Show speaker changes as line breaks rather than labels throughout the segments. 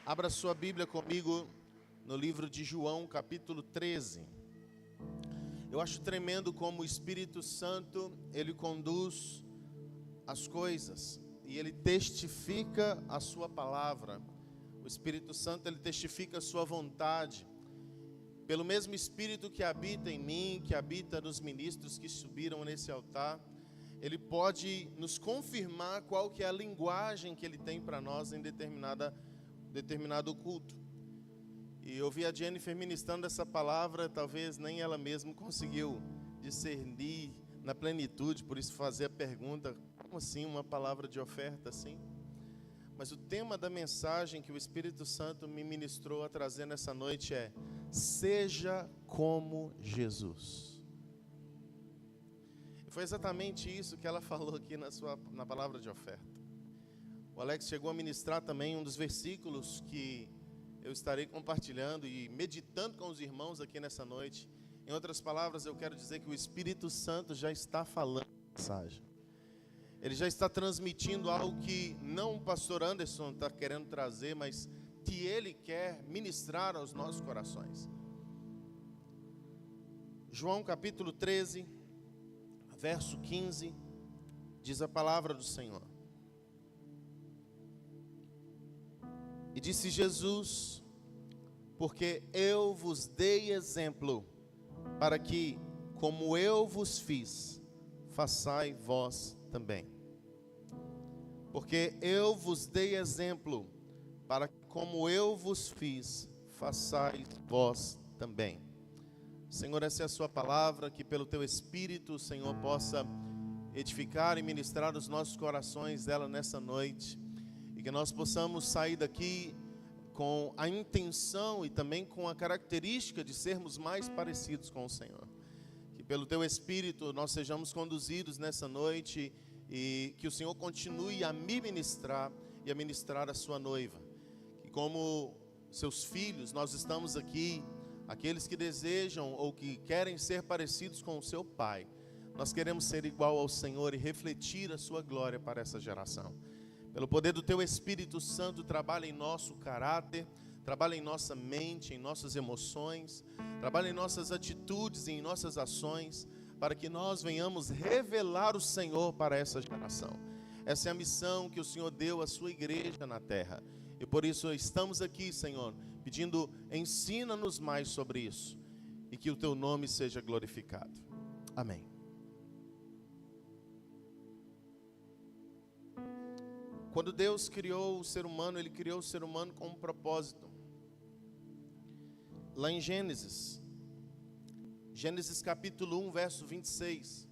Abra sua Bíblia comigo no livro de João, capítulo 13. Eu acho tremendo como o Espírito Santo, ele conduz as coisas e ele testifica a sua palavra. O Espírito Santo, ele testifica a sua vontade. Pelo mesmo Espírito que habita em mim, que habita nos ministros que subiram nesse altar, ele pode nos confirmar qual que é a linguagem que ele tem para nós em determinado culto. E eu vi a Jennifer ministrando essa palavra, talvez nem ela mesma conseguiu discernir na plenitude, por isso fazer a pergunta, como assim uma palavra de oferta assim? Mas o tema da mensagem que o Espírito Santo me ministrou a trazer nessa noite é: seja como Jesus. E foi exatamente isso que ela falou aqui na palavra de oferta. O Alex chegou a ministrar também um dos versículos que eu estarei compartilhando e meditando com os irmãos aqui nessa noite. Em outras palavras, eu quero dizer que o Espírito Santo já está falando a mensagem. Ele já está transmitindo algo que não o pastor Anderson está querendo trazer, mas que ele quer ministrar aos nossos corações. João capítulo 13, verso 15, diz a palavra do Senhor. E disse Jesus: porque eu vos dei exemplo, para que, como eu vos fiz, façai vós também. Porque eu vos dei exemplo, para que, como eu vos fiz, façais vós também. Senhor, essa é a sua palavra, que pelo teu Espírito o Senhor possa edificar e ministrar os nossos corações dela nessa noite. E que nós possamos sair daqui com a intenção e também com a característica de sermos mais parecidos com o Senhor. Que pelo teu Espírito nós sejamos conduzidos nessa noite e que o Senhor continue a me ministrar e a ministrar a sua noiva. Que como seus filhos nós estamos aqui, aqueles que desejam ou que querem ser parecidos com o seu Pai. Nós queremos ser igual ao Senhor e refletir a sua glória para essa geração. Pelo poder do teu Espírito Santo, trabalha em nosso caráter, trabalha em nossa mente, em nossas emoções, trabalha em nossas atitudes e em nossas ações, para que nós venhamos revelar o Senhor para essa geração. Essa é a missão que o Senhor deu à sua igreja na terra. E por isso estamos aqui, Senhor, pedindo, ensina-nos mais sobre isso, e que o teu nome seja glorificado. Amém. Quando Deus criou o ser humano, Ele criou o ser humano com um propósito. Lá em Gênesis capítulo 1, verso 26,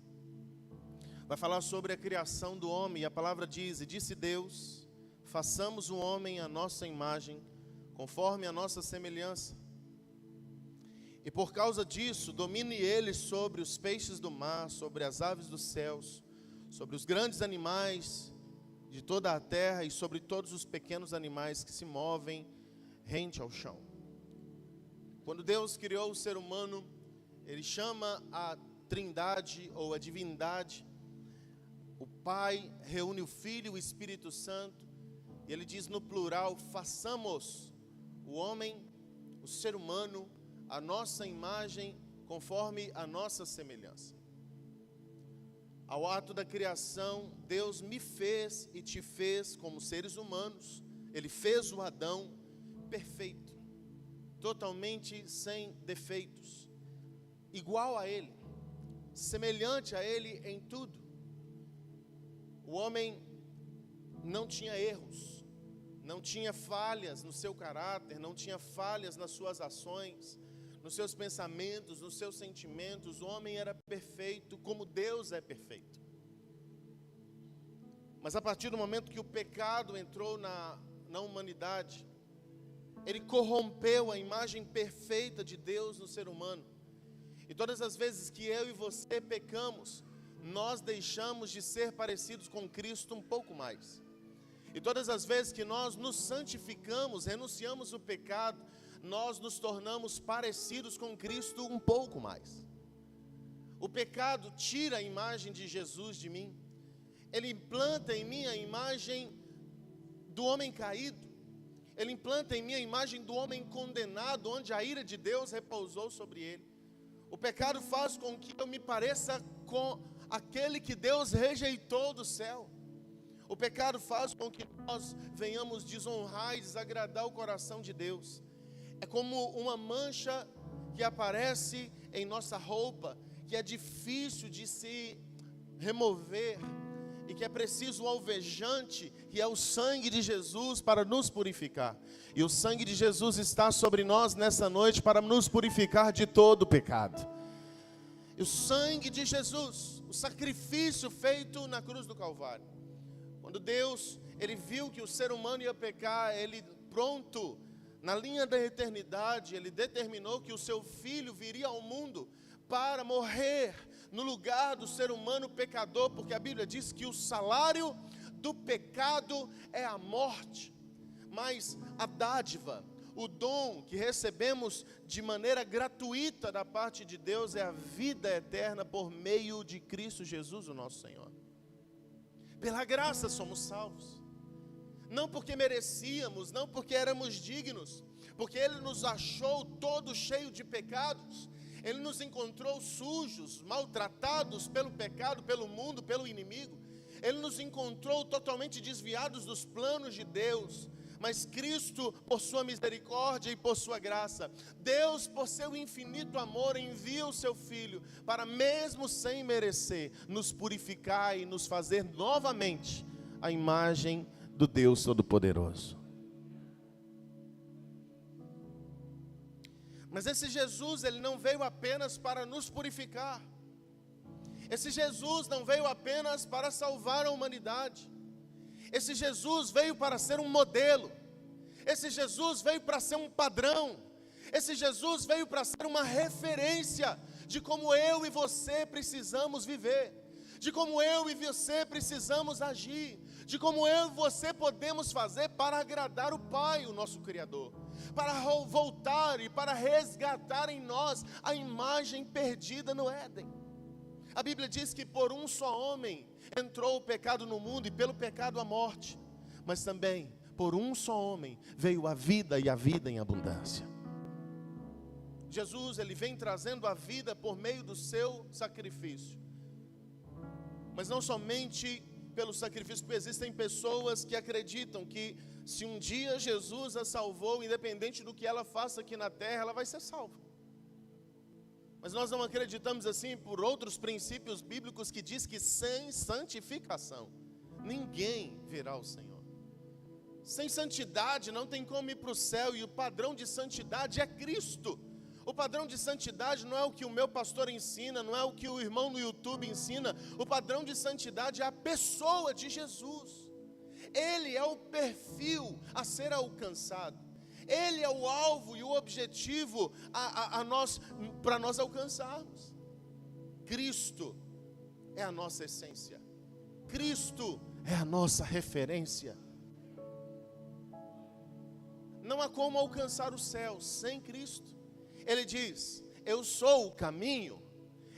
vai falar sobre a criação do homem, e a palavra diz: e disse Deus, façamos o homem à nossa imagem, conforme a nossa semelhança. E por causa disso, domine ele sobre os peixes do mar, sobre as aves dos céus, sobre os grandes animais de toda a terra e sobre todos os pequenos animais que se movem rente ao chão. Quando Deus criou o ser humano, Ele chama a trindade ou a divindade. O Pai reúne o Filho e o Espírito Santo, e Ele diz no plural: façamos o homem, o ser humano, a nossa imagem, conforme a nossa semelhança. Ao ato da criação, Deus me fez e te fez como seres humanos. Ele fez o Adão perfeito, totalmente sem defeitos, igual a Ele, semelhante a Ele em tudo. O homem não tinha erros, não tinha falhas no seu caráter, não tinha falhas nas suas ações, nos seus pensamentos, nos seus sentimentos. O homem era perfeito como Deus é perfeito. Mas a partir do momento que o pecado entrou na humanidade, ele corrompeu a imagem perfeita de Deus no ser humano. E todas as vezes que eu e você pecamos, nós deixamos de ser parecidos com Cristo um pouco mais. E todas as vezes que nós nos santificamos, renunciamos o pecado, nós nos tornamos parecidos com Cristo um pouco mais. O pecado tira a imagem de Jesus de mim. Ele implanta em mim a imagem do homem caído. Ele implanta em mim a imagem do homem condenado, onde a ira de Deus repousou sobre ele. O pecado faz com que eu me pareça com aquele que Deus rejeitou do céu. O pecado faz com que nós venhamos desonrar e desagradar o coração de Deus. É como uma mancha que aparece em nossa roupa, que é difícil de se remover, e que é preciso o alvejante, que é o sangue de Jesus para nos purificar. E o sangue de Jesus está sobre nós nessa noite para nos purificar de todo o pecado. E o sangue de Jesus, o sacrifício feito na cruz do Calvário. Quando Deus, Ele viu que o ser humano ia pecar, Ele pronto, na linha da eternidade, Ele determinou que o seu Filho viria ao mundo para morrer no lugar do ser humano pecador, porque a Bíblia diz que o salário do pecado é a morte, mas a dádiva, o dom que recebemos de maneira gratuita da parte de Deus é a vida eterna por meio de Cristo Jesus, o nosso Senhor. Pela graça somos salvos, não porque merecíamos, não porque éramos dignos, porque Ele nos achou todos cheios de pecados. Ele nos encontrou sujos, maltratados pelo pecado, pelo mundo, pelo inimigo. Ele nos encontrou totalmente desviados dos planos de Deus. Mas Cristo, por sua misericórdia e por sua graça, Deus, por seu infinito amor, envia o seu Filho para, mesmo sem merecer, nos purificar e nos fazer novamente a imagem do Deus Todo-Poderoso. Mas esse Jesus, Ele não veio apenas para nos purificar. Esse Jesus não veio apenas para salvar a humanidade. Esse Jesus veio para ser um modelo. Esse Jesus veio para ser um padrão. Esse Jesus veio para ser uma referência de como eu e você precisamos viver, de como eu e você precisamos agir, de como eu e você podemos fazer para agradar o Pai, o nosso Criador, para voltar e para resgatar em nós a imagem perdida no Éden. A Bíblia diz que por um só homem entrou o pecado no mundo, e pelo pecado a morte, mas também por um só homem veio a vida, e a vida em abundância. Jesus, Ele vem trazendo a vida por meio do seu sacrifício, mas não somente pelo sacrifício, porque existem pessoas que acreditam que se um dia Jesus a salvou, independente do que ela faça aqui na terra, ela vai ser salva. Mas nós não acreditamos assim por outros princípios bíblicos que diz que sem santificação ninguém verá o Senhor. Sem santidade não tem como ir para o céu, e o padrão de santidade é Cristo. O padrão de santidade não é o que o meu pastor ensina, não é o que o irmão no YouTube ensina. O padrão de santidade é a pessoa de Jesus. Ele é o perfil a ser alcançado. Ele é o alvo e o objetivo para nós alcançarmos. Cristo é a nossa essência. Cristo é a nossa referência. Não há como alcançar o céu sem Cristo. Ele diz: eu sou o caminho,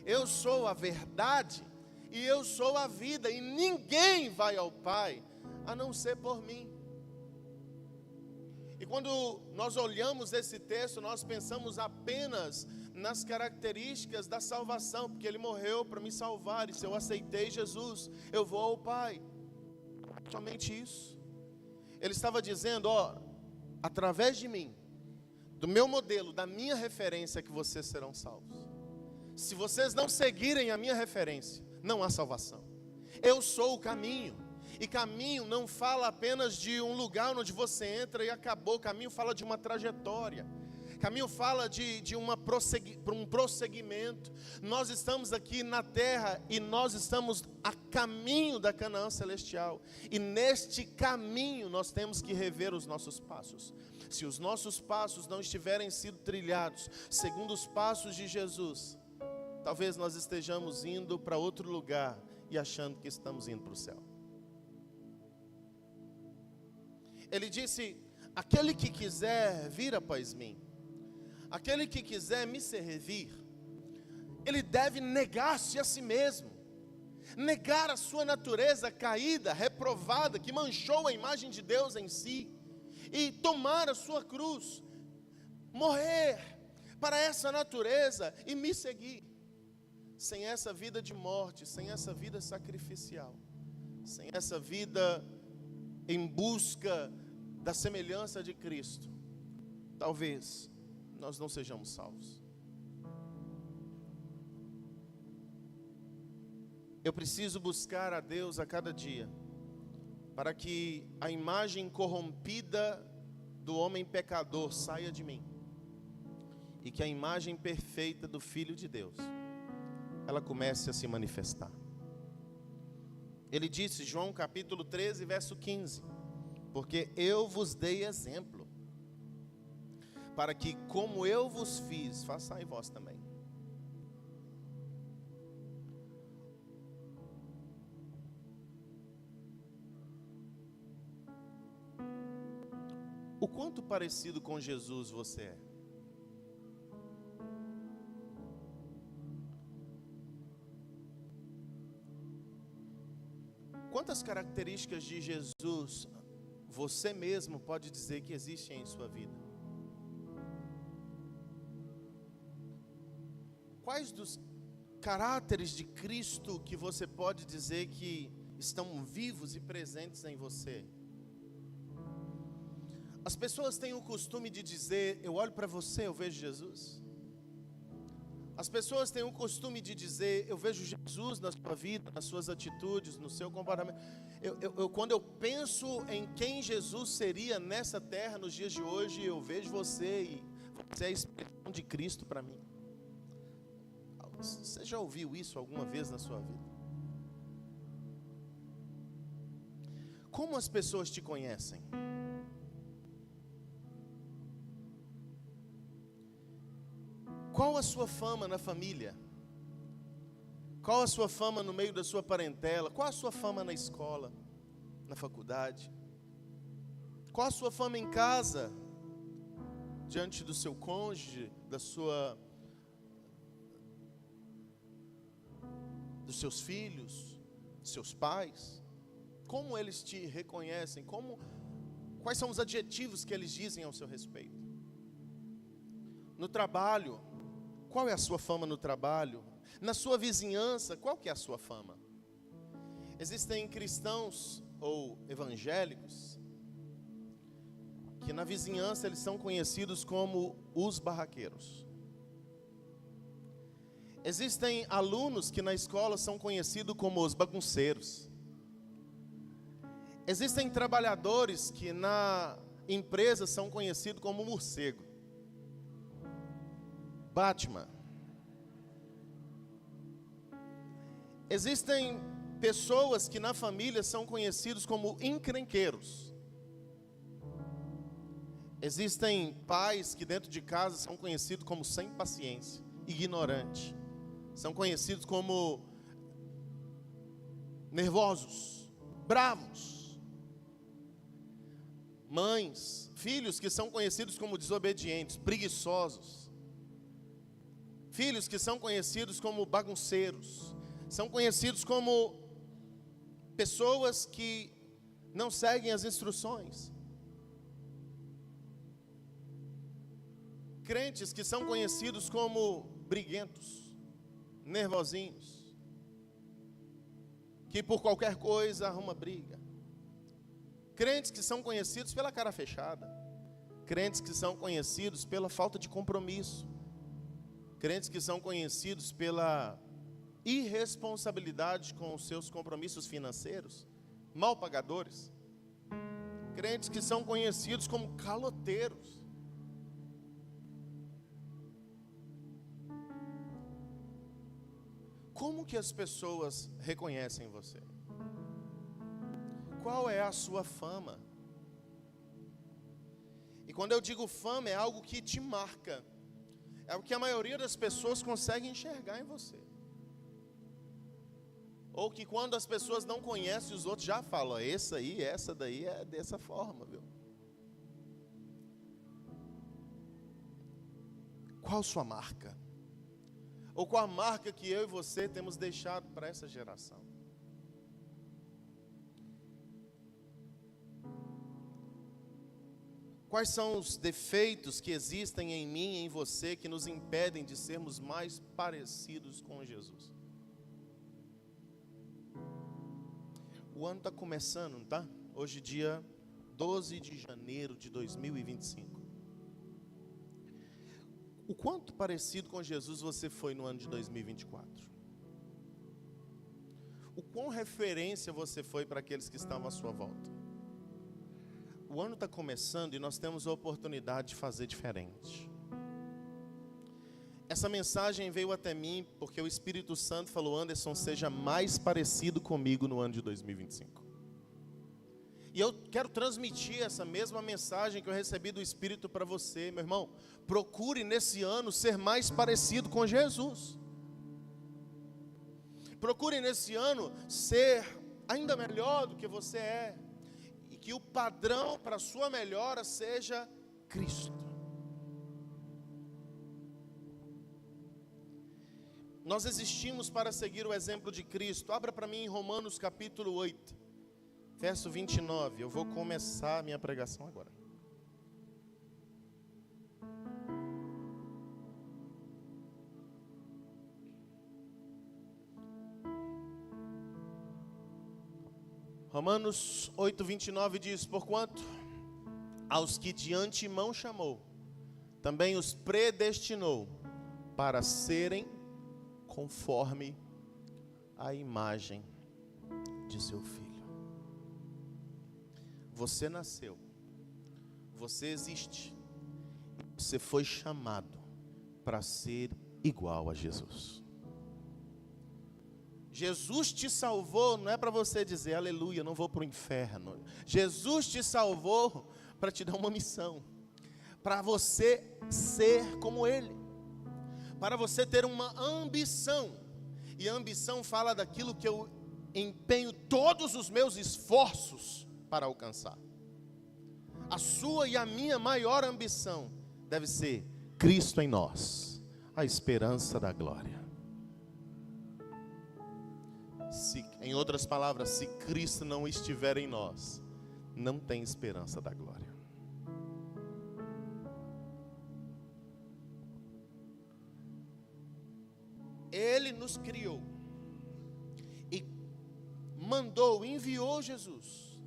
eu sou a verdade e eu sou a vida, e ninguém vai ao Pai a não ser por mim. E quando nós olhamos esse texto, nós pensamos apenas nas características da salvação, porque Ele morreu para me salvar, e se eu aceitei Jesus, eu vou ao Pai. Somente isso. Ele estava dizendo: ó, através de mim, do meu modelo, da minha referência, que vocês serão salvos. Se vocês não seguirem a minha referência, não há salvação. Eu sou o caminho, e caminho não fala apenas de um lugar onde você entra e acabou. Caminho fala de uma trajetória. Caminho fala de um prosseguimento. Nós estamos aqui na terra e nós estamos a caminho da Canaã celestial. E neste caminho nós temos que rever os nossos passos. Se os nossos passos não estiverem sido trilhados segundo os passos de Jesus, talvez nós estejamos indo para outro lugar e achando que estamos indo para o céu. Ele disse: aquele que quiser vir após mim, aquele que quiser me servir, ele deve negar-se a si mesmo, negar a sua natureza caída, reprovada, que manchou a imagem de Deus em si, e tomar a sua cruz, morrer para essa natureza e me seguir. Sem essa vida de morte, sem essa vida sacrificial, sem essa vida em busca da semelhança de Cristo, talvez nós não sejamos salvos. Eu preciso buscar a Deus a cada dia, para que a imagem corrompida do homem pecador saia de mim, e que a imagem perfeita do Filho de Deus, ela comece a se manifestar. Ele disse, João capítulo 13, verso 15, porque eu vos dei exemplo, para que como eu vos fiz, façai vós também. O quanto parecido com Jesus você é? Quantas características de Jesus você mesmo pode dizer que existem em sua vida? Quais dos caráteres de Cristo que você pode dizer que estão vivos e presentes em você? As pessoas têm o costume de dizer, eu olho para você, eu vejo Jesus. As pessoas têm o costume de dizer, eu vejo Jesus na sua vida, nas suas atitudes, no seu comportamento. Quando eu penso em quem Jesus seria nessa terra nos dias de hoje, eu vejo você e você é a expressão de Cristo para mim. Você já ouviu isso alguma vez na sua vida? Como as pessoas te conhecem? Qual a sua fama na família? Qual a sua fama no meio da sua parentela? Qual a sua fama na escola, na faculdade? Qual a sua fama em casa, diante do seu cônjuge, dos seus filhos, dos seus pais? Como eles te reconhecem? Quais são os adjetivos que eles dizem ao seu respeito? No trabalho, qual é a sua fama no trabalho? Na sua vizinhança, qual que é a sua fama? Existem cristãos ou evangélicos que na vizinhança eles são conhecidos como os barraqueiros. Existem alunos que na escola são conhecidos como os bagunceiros. Existem trabalhadores que na empresa são conhecidos como morcego, Batman. Existem pessoas que na família são conhecidos como encrenqueiros. Existem pais que dentro de casa são conhecidos como sem paciência, ignorante. São conhecidos como nervosos, bravos. Mães, filhos que são conhecidos como desobedientes, preguiçosos. Filhos que são conhecidos como bagunceiros. São conhecidos como pessoas que não seguem as instruções. Crentes que são conhecidos como briguentos, nervosinhos, que por qualquer coisa arruma briga. Crentes que são conhecidos pela cara fechada. Crentes que são conhecidos pela falta de compromisso. Crentes que são conhecidos pela irresponsabilidade com os seus compromissos financeiros, mal pagadores. Crentes que são conhecidos como caloteiros. Como que as pessoas reconhecem você? Qual é a sua fama? E quando eu digo fama, é algo que te marca. É o que a maioria das pessoas consegue enxergar em você. Ou que quando as pessoas não conhecem, os outros já falam, esse aí, essa daí é dessa forma, viu? Qual sua marca? Ou qual a marca que eu e você temos deixado para essa geração? Quais são os defeitos que existem em mim e em você que nos impedem de sermos mais parecidos com Jesus? O ano está começando, não tá? Hoje, dia 12 de janeiro de 2025. O quanto parecido com Jesus você foi no ano de 2024? O quão referência você foi para aqueles que estavam à sua volta? O ano está começando e nós temos a oportunidade de fazer diferente. Essa mensagem veio até mim porque o Espírito Santo falou: Anderson, seja mais parecido comigo no ano de 2025. E eu quero transmitir essa mesma mensagem que eu recebi do Espírito para você, meu irmão. Procure nesse ano ser mais parecido com Jesus. Procure nesse ano ser ainda melhor do que você é. E que o padrão para a sua melhora seja Cristo. Nós existimos para seguir o exemplo de Cristo. Abra para mim em Romanos capítulo 8, verso 29. Eu vou começar a minha pregação agora. Romanos 8, 29 diz: porquanto aos que de antemão chamou, também os predestinou para serem conforme a imagem de seu Filho. Você nasceu, você existe, você foi chamado para ser igual a Jesus. Jesus te salvou, não é para você dizer aleluia, não vou para o inferno. Jesus te salvou para te dar uma missão, para você ser como Ele, para você ter uma ambição. E a ambição fala daquilo que eu empenho todos os meus esforços para alcançar. A sua e a minha maior ambição deve ser Cristo em nós, a esperança da glória. Em outras palavras, se Cristo não estiver em nós, não tem esperança da glória. Ele nos criou e enviou Jesus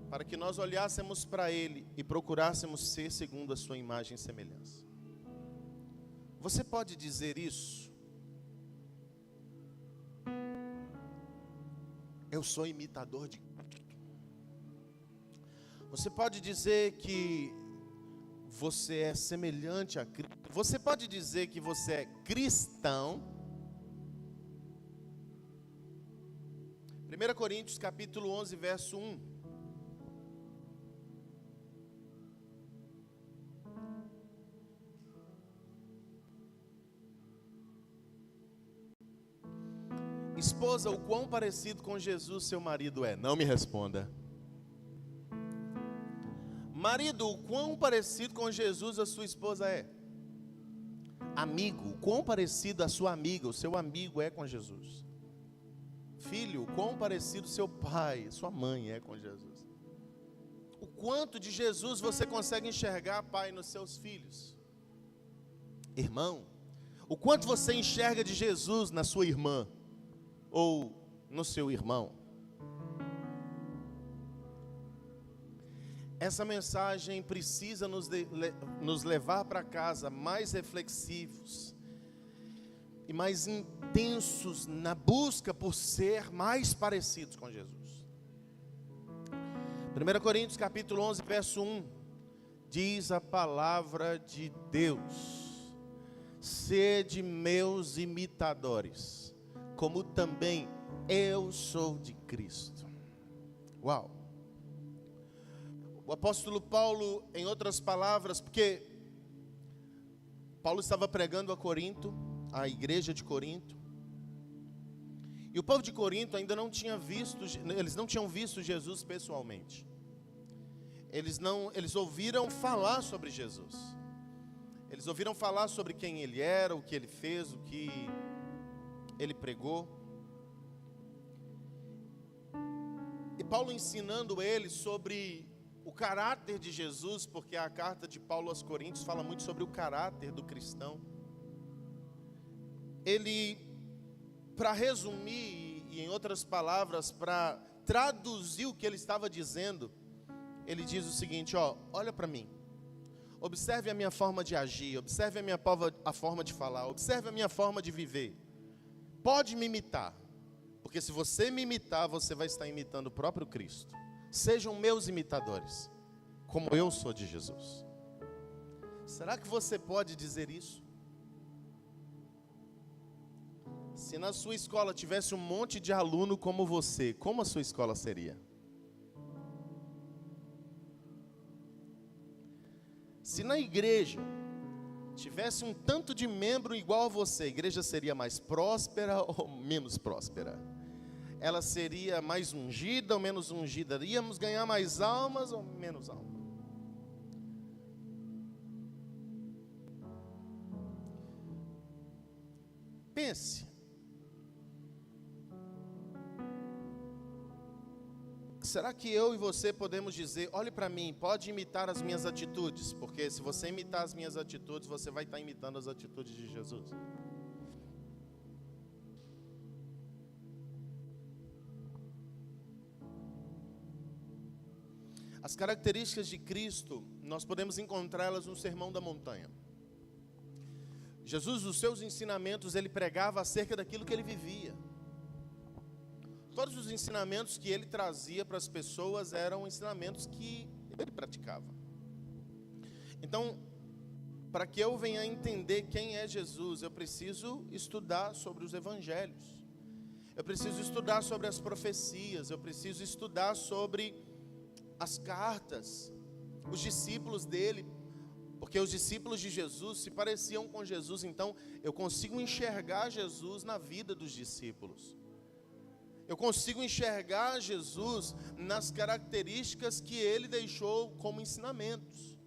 para que nós olhássemos para Ele e procurássemos ser segundo a sua imagem e semelhança. Você pode dizer isso? Eu sou imitador de Cristo. Você pode dizer que você é semelhante a Cristo. Você pode dizer que você é cristão. 1 Coríntios capítulo 11, verso 1. Esposa, o quão parecido com Jesus seu marido é? Não me responda. Marido, o quão parecido com Jesus a sua esposa é? Amigo, o quão parecido a sua amiga, o seu amigo é com Jesus? Filho, o quão parecido seu pai, sua mãe é com Jesus? O quanto de Jesus você consegue enxergar, pai, nos seus filhos? Irmão, o quanto você enxerga de Jesus na sua irmã? Ou no seu irmão? Essa mensagem precisa nos levar para casa mais reflexivos e mais intensos na busca por ser mais parecidos com Jesus. 1 Coríntios capítulo 11, verso 1, diz a palavra de Deus: sede meus imitadores, como também eu sou de Cristo. Uau! O apóstolo Paulo, em outras palavras, porque Paulo estava pregando a Corinto, a igreja de Corinto, e o povo de Corinto ainda não tinha visto, eles não tinham visto Jesus pessoalmente. Eles ouviram falar sobre Jesus. Eles ouviram falar sobre quem ele era, o que ele fez, o que ele pregou. E Paulo ensinando eles sobre o caráter de Jesus, porque a carta de Paulo aos Coríntios fala muito sobre o caráter do cristão. Ele, para resumir, e em outras palavras, para traduzir o que ele estava dizendo, ele diz o seguinte: olha para mim, observe a minha forma de agir, observe a forma de falar, observe a minha forma de viver. Pode me imitar, porque se você me imitar, você vai estar imitando o próprio Cristo. Sejam meus imitadores, como eu sou de Jesus. Será que você pode dizer isso? Se na sua escola tivesse um monte de aluno como você, como a sua escola seria? Se na igreja tivesse um tanto de membro igual a você, a igreja seria mais próspera ou menos próspera? Ela seria mais ungida ou menos ungida? Íamos ganhar mais almas ou menos almas? Pense. Será que eu e você podemos dizer: olhe para mim, pode imitar as minhas atitudes? Porque se você imitar as minhas atitudes, você vai estar imitando as atitudes de Jesus. As características de Cristo, nós podemos encontrá-las no Sermão da Montanha. Jesus, os seus ensinamentos, ele pregava acerca daquilo que ele vivia. Todos os ensinamentos que ele trazia para as pessoas eram ensinamentos que ele praticava. Então, para que eu venha a entender quem é Jesus, eu preciso estudar sobre os evangelhos. Eu preciso estudar sobre as profecias, eu preciso estudar sobre as cartas, os discípulos dele, porque os discípulos de Jesus se pareciam com Jesus, então eu consigo enxergar Jesus na vida dos discípulos. Eu consigo enxergar Jesus nas características que ele deixou como ensinamentos.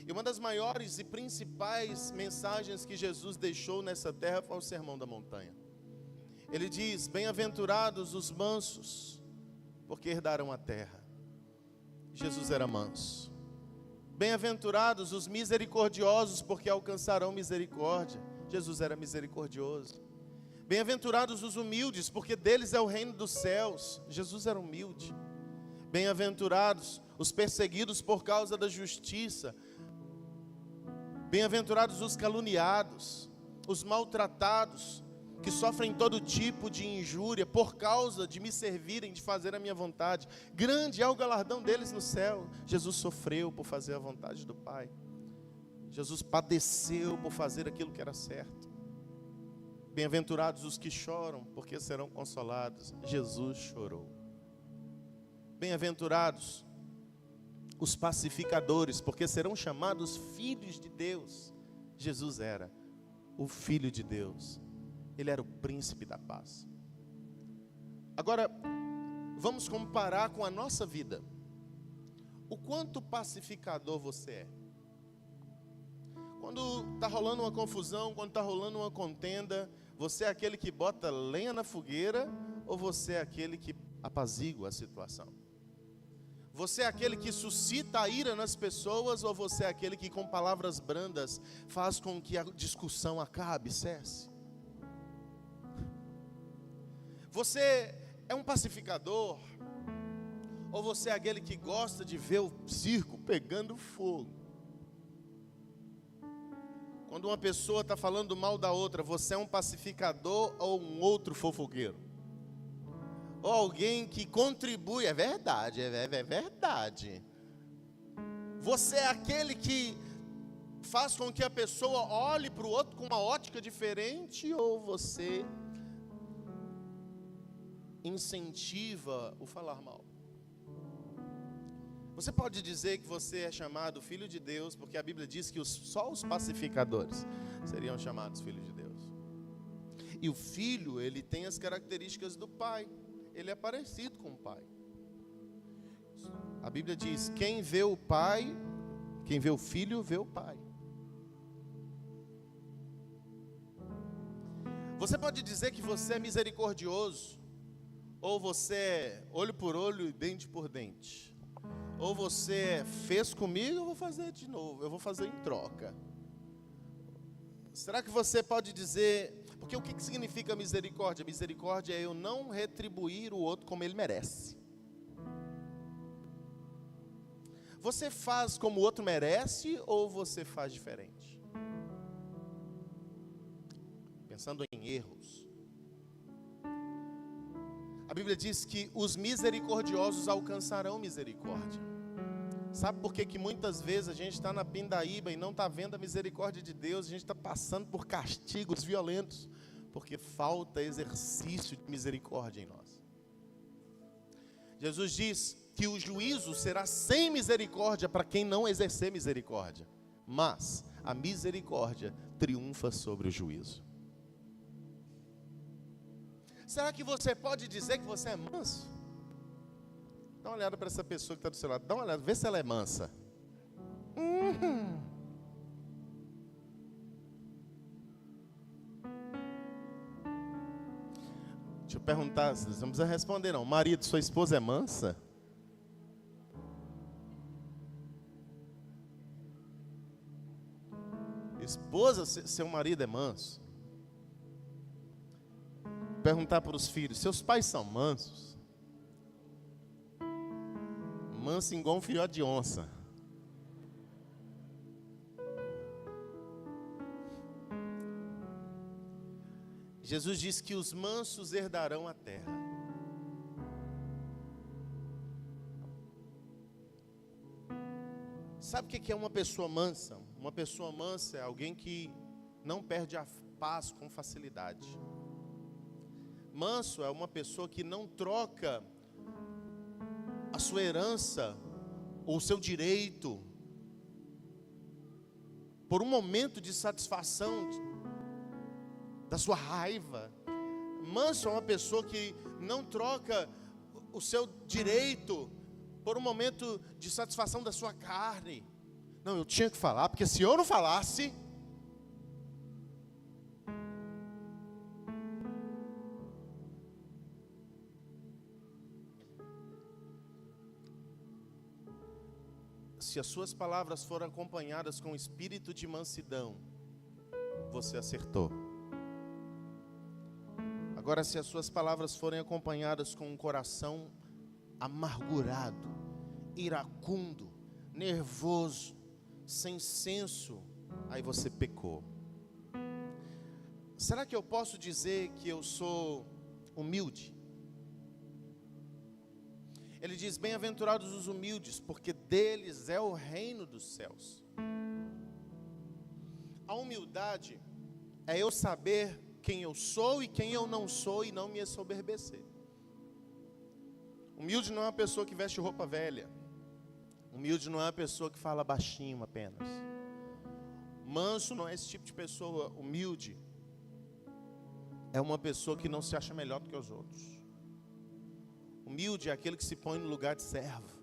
E uma das maiores e principais mensagens que Jesus deixou nessa terra foi o Sermão da Montanha. Ele diz: bem-aventurados os mansos, porque herdarão a terra. Jesus era manso. Bem-aventurados os misericordiosos, porque alcançarão misericórdia. Jesus era misericordioso. Bem-aventurados os humildes, porque deles é o reino dos céus. Jesus era humilde. Bem-aventurados os perseguidos por causa da justiça. Bem-aventurados os caluniados, os maltratados, que sofrem todo tipo de injúria por causa de me servirem, de fazer a minha vontade. Grande é o galardão deles no céu. Jesus sofreu por fazer a vontade do Pai. Jesus padeceu por fazer aquilo que era certo. Bem-aventurados os que choram, porque serão consolados. Jesus chorou. Bem-aventurados os pacificadores, porque serão chamados filhos de Deus. Jesus era o Filho de Deus. Ele era o príncipe da paz. Agora, vamos comparar com a nossa vida. O quanto pacificador você é? Quando está rolando uma confusão, quando está rolando uma contenda, você é aquele que bota lenha na fogueira ou você é aquele que apazigua a situação? Você é aquele que suscita a ira nas pessoas ou você é aquele que com palavras brandas faz com que a discussão acabe, cesse? Você é um pacificador ou você é aquele que gosta de ver o circo pegando fogo? Quando uma pessoa está falando mal da outra, você é um pacificador ou um outro fofoqueiro? Ou alguém que contribui? É verdade, é verdade. Você é aquele que faz com que a pessoa olhe para o outro com uma ótica diferente? Ou você incentiva o falar mal? Você pode dizer que você é chamado filho de Deus, porque a Bíblia diz que só os pacificadores seriam chamados filhos de Deus. E o filho, ele tem as características do pai. Ele é parecido com o pai. A Bíblia diz: quem vê o pai, quem vê o filho, vê o pai. Você pode dizer que você é misericordioso, ou você é olho por olho e dente por dente. Ou você fez comigo, eu vou fazer de novo, eu vou fazer em troca. Será que você pode dizer... Porque o que significa misericórdia? Misericórdia é eu não retribuir o outro como ele merece. Você faz como o outro merece ou você faz diferente? Pensando em erros. A Bíblia diz que os misericordiosos alcançarão misericórdia. Sabe por que muitas vezes a gente está na pindaíba e não está vendo a misericórdia de Deus? A gente está passando por castigos violentos, porque falta exercício de misericórdia em nós. Jesus diz que o juízo será sem misericórdia para quem não exercer misericórdia, mas a misericórdia triunfa sobre o juízo. Será que você pode dizer que você é manso? Dá uma olhada para essa pessoa que está do seu lado. Dá uma olhada, vê se ela é mansa. Deixa eu perguntar, vocês não precisam responder não. Marido, sua esposa é mansa? Esposa, seu marido é manso? Perguntar para os filhos, seus pais são mansos? Manso igual um filhote de onça. Jesus diz que os mansos herdarão a terra. Sabe o que é uma pessoa mansa? Uma pessoa mansa é alguém que não perde a paz com facilidade. Manso é uma pessoa que não troca a sua herança ou o seu direito por um momento de satisfação da sua raiva. Manso é uma pessoa que não troca o seu direito por um momento de satisfação da sua carne. Não, eu tinha que falar, porque se eu não falasse... Se as suas palavras forem acompanhadas com espírito de mansidão, você acertou. Agora, se as suas palavras forem acompanhadas com um coração amargurado, iracundo, nervoso, sem senso, aí você pecou. Será que eu posso dizer que eu sou humilde? Ele diz, bem-aventurados os humildes, porque deles é o reino dos céus. A humildade é eu saber quem eu sou e quem eu não sou e não me ensoberbecer. Humilde não é uma pessoa que veste roupa velha. Humilde não é uma pessoa que fala baixinho apenas. Manso não é esse tipo de pessoa. Humilde é uma pessoa que não se acha melhor do que os outros. Humilde é aquele que se põe no lugar de servo.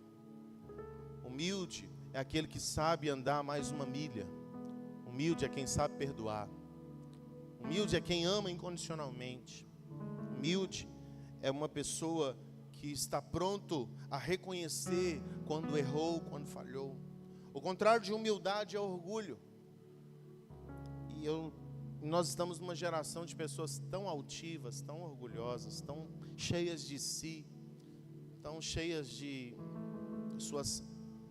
Humilde é aquele que sabe andar mais uma milha. Humilde é quem sabe perdoar. Humilde é quem ama incondicionalmente. Humilde é uma pessoa que está pronto a reconhecer quando errou, quando falhou. O contrário de humildade é orgulho. Nós estamos numa geração de pessoas tão altivas, tão orgulhosas, tão cheias de si, tão cheias de suas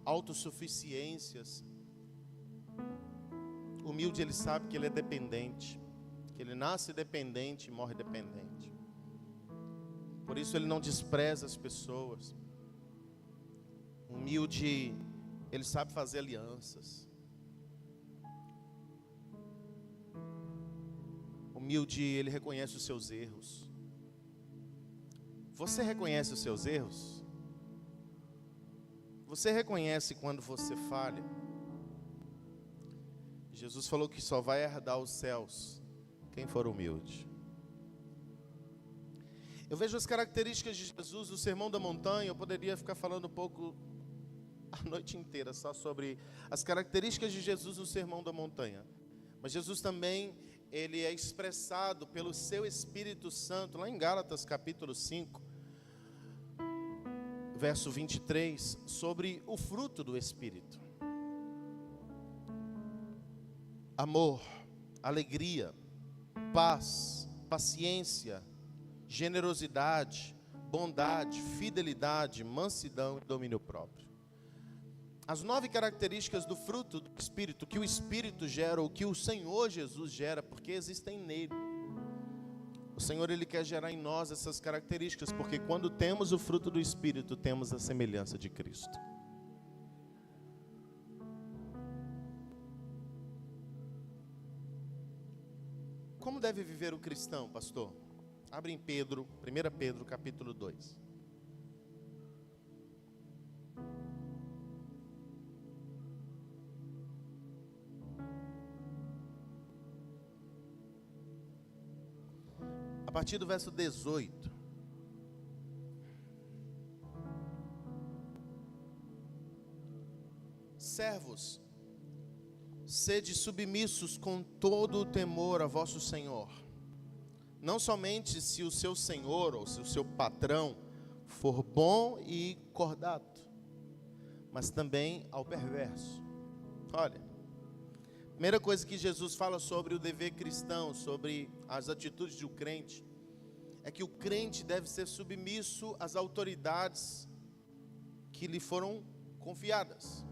autossuficiências. Humilde, ele sabe que ele é dependente, que ele nasce dependente e morre dependente. Por isso ele não despreza as pessoas. Humilde, ele sabe fazer alianças. Humilde, ele reconhece os seus erros. Você reconhece os seus erros? Você reconhece quando você falha? Jesus falou que só vai herdar os céus quem for humilde. Eu vejo as características de Jesus no Sermão da Montanha. Eu poderia ficar falando um pouco a noite inteira só sobre as características de Jesus no Sermão da Montanha. Mas Jesus também, ele é expressado pelo seu Espírito Santo, lá em Gálatas capítulo 5, verso 23, sobre o fruto do Espírito: amor, alegria, paz, paciência, generosidade, bondade, fidelidade, mansidão e domínio próprio. As 9 características do fruto do Espírito, que o Espírito gera, ou que o Senhor Jesus gera, porque existem nele. O Senhor, Ele quer gerar em nós essas características, porque quando temos o fruto do Espírito, temos a semelhança de Cristo. Como deve viver o cristão, pastor? Abre em Pedro, 1 Pedro, capítulo 2. A partir do verso 18. Servos, sede submissos com todo o temor a vosso Senhor, não somente se o seu senhor ou se o seu patrão for bom e cordato, mas também ao perverso. Olha, primeira coisa que Jesus fala sobre o dever cristão, sobre as atitudes de um crente, é que o crente deve ser submisso às autoridades que lhe foram confiadas.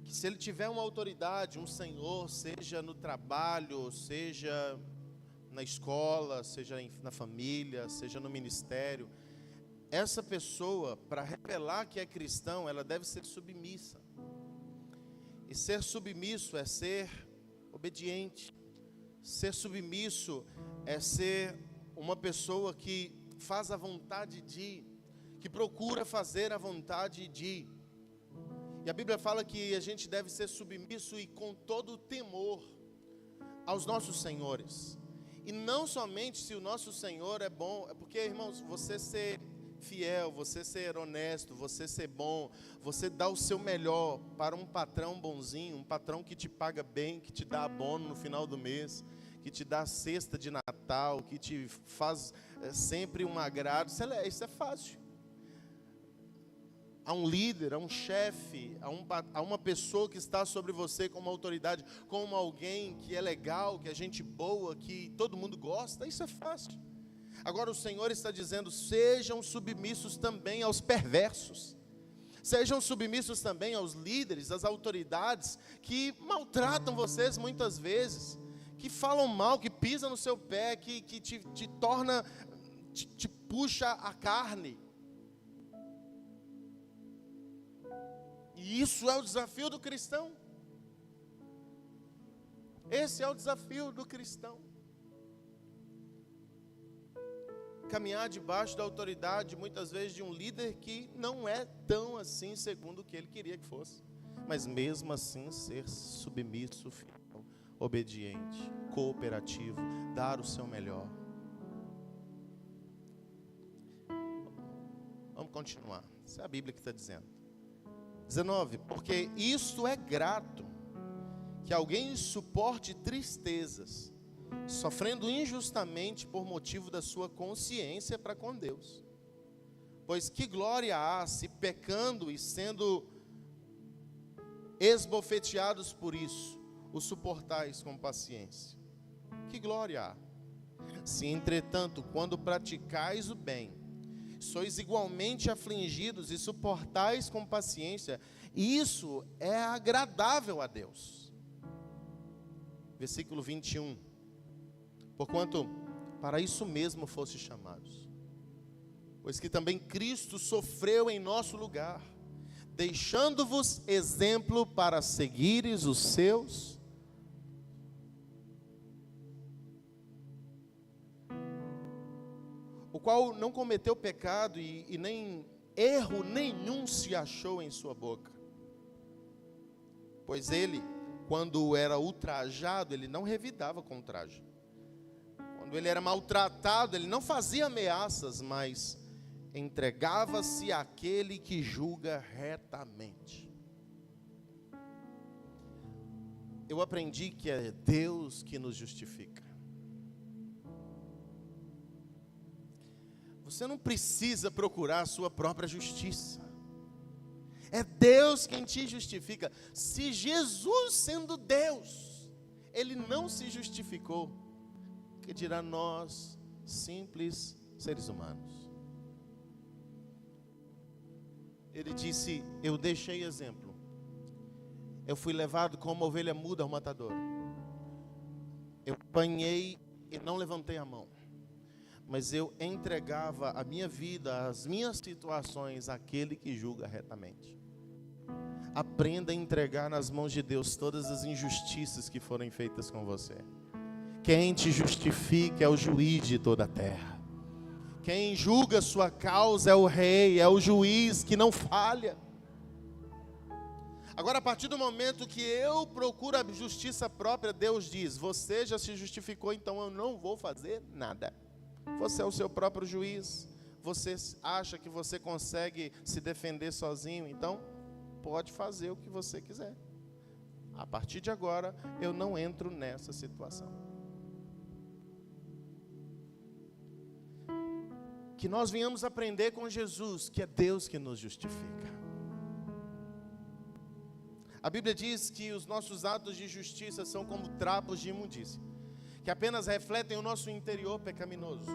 Que se ele tiver uma autoridade, um senhor, seja no trabalho, seja na escola, seja na família, seja no ministério, essa pessoa, para revelar que é cristão, ela deve ser submissa. E ser submisso é ser obediente. Ser submisso é ser uma pessoa que faz a vontade de, que procura fazer a vontade de. E a Bíblia fala que a gente deve ser submisso e com todo o temor aos nossos senhores. E não somente se o nosso Senhor é bom, é porque, irmãos, você ser fiel, você ser honesto, você ser bom, você dar o seu melhor para um patrão bonzinho, um patrão que te paga bem, que te dá abono no final do mês, que te dá cesta de Natal, que te faz sempre um agrado, isso é fácil. A um líder, a um chefe, a uma pessoa que está sobre você como autoridade, como alguém que é legal, que é gente boa, que todo mundo gosta, isso é fácil. Agora o Senhor está dizendo: sejam submissos também aos perversos. Sejam submissos também aos líderes, às autoridades que maltratam vocês muitas vezes, que falam mal, que pisam no seu pé, que te torna, te puxa a carne. E isso é o desafio do cristão. Esse é o desafio do cristão. Caminhar debaixo da autoridade, muitas vezes, de um líder que não é tão assim segundo o que ele queria que fosse. Mas mesmo assim ser submisso, fiel, obediente, cooperativo, dar o seu melhor. Vamos continuar. Isso é a Bíblia que está dizendo. 19, porque isto é grato, que alguém suporte tristezas, sofrendo injustamente por motivo da sua consciência para com Deus. Pois que glória há se pecando e sendo esbofeteados por isso, o suportais com paciência. Que glória há! Se entretanto, quando praticais o bem, sois igualmente afligidos e suportais com paciência, isso é agradável a Deus. Versículo 21. Porquanto para isso mesmo foste chamados, pois que também Cristo sofreu em nosso lugar, deixando-vos exemplo para seguires os seus. O qual não cometeu pecado e nem erro nenhum se achou em sua boca. Pois ele, quando era ultrajado, ele não revidava com ultraje. Quando ele era maltratado, ele não fazia ameaças, mas entregava-se àquele que julga retamente. Eu aprendi que é Deus que nos justifica. Você não precisa procurar a sua própria justiça. É Deus quem te justifica. Se Jesus, sendo Deus, Ele não se justificou, que dirá nós, simples seres humanos? Ele disse: eu deixei exemplo. Eu fui levado como ovelha muda ao matador. Eu apanhei e não levantei a mão. Mas eu entregava a minha vida, as minhas situações, àquele que julga retamente. Aprenda a entregar nas mãos de Deus todas as injustiças que forem feitas com você. Quem te justifica é o juiz de toda a terra. Quem julga sua causa é o rei, é o juiz que não falha. Agora, a partir do momento que eu procuro a justiça própria, Deus diz: você já se justificou, então eu não vou fazer nada. Você é o seu próprio juiz. Você acha que você consegue se defender sozinho, então pode fazer o que você quiser. A partir de agora, eu não entro nessa situação. Que nós venhamos aprender com Jesus, que é Deus que nos justifica. A Bíblia diz que os nossos atos de justiça são como trapos de imundícia, que apenas refletem o nosso interior pecaminoso.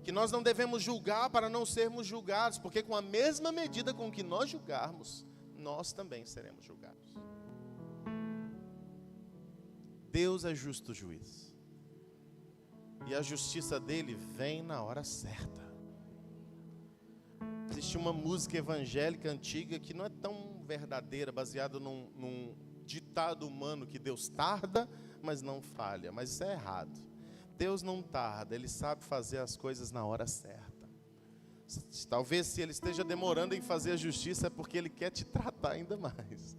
Que nós não devemos julgar para não sermos julgados, porque com a mesma medida com que nós julgarmos, nós também seremos julgados. Deus é justo juiz. E a justiça dele vem na hora certa. Existe uma música evangélica antiga que não é tão verdadeira, baseada num ditado humano que Deus tarda, mas não falha. Mas isso é errado. Deus não tarda, Ele sabe fazer as coisas na hora certa. Talvez se Ele esteja demorando em fazer a justiça, é porque Ele quer te tratar ainda mais.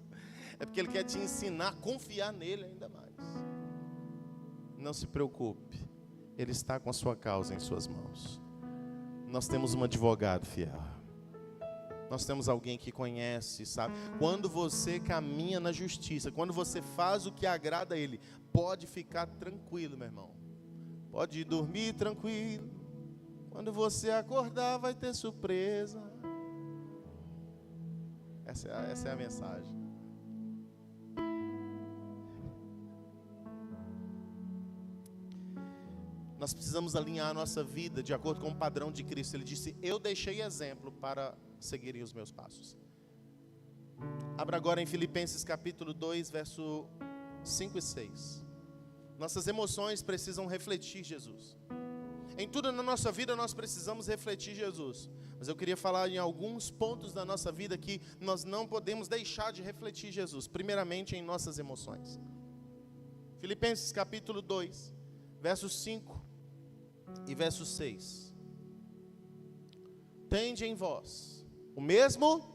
É porque Ele quer te ensinar a confiar nele ainda mais. Não se preocupe, Ele está com a sua causa em suas mãos. Nós temos um advogado fiel. Nós temos alguém que conhece, sabe? Quando você caminha na justiça, quando você faz o que agrada a Ele, pode ficar tranquilo, meu irmão. Pode dormir tranquilo. Quando você acordar, vai ter surpresa. Essa é a mensagem. Nós precisamos alinhar a nossa vida de acordo com o padrão de Cristo. Ele disse: eu deixei exemplo para seguirem os meus passos. Abra agora em Filipenses capítulo 2, verso 5 e 6. Nossas emoções precisam refletir Jesus. Em tudo na nossa vida nós precisamos refletir Jesus. Mas eu queria falar em alguns pontos da nossa vida que nós não podemos deixar de refletir Jesus. Primeiramente em nossas emoções. Filipenses capítulo 2, verso 5 e verso 6. Tende em vós o mesmo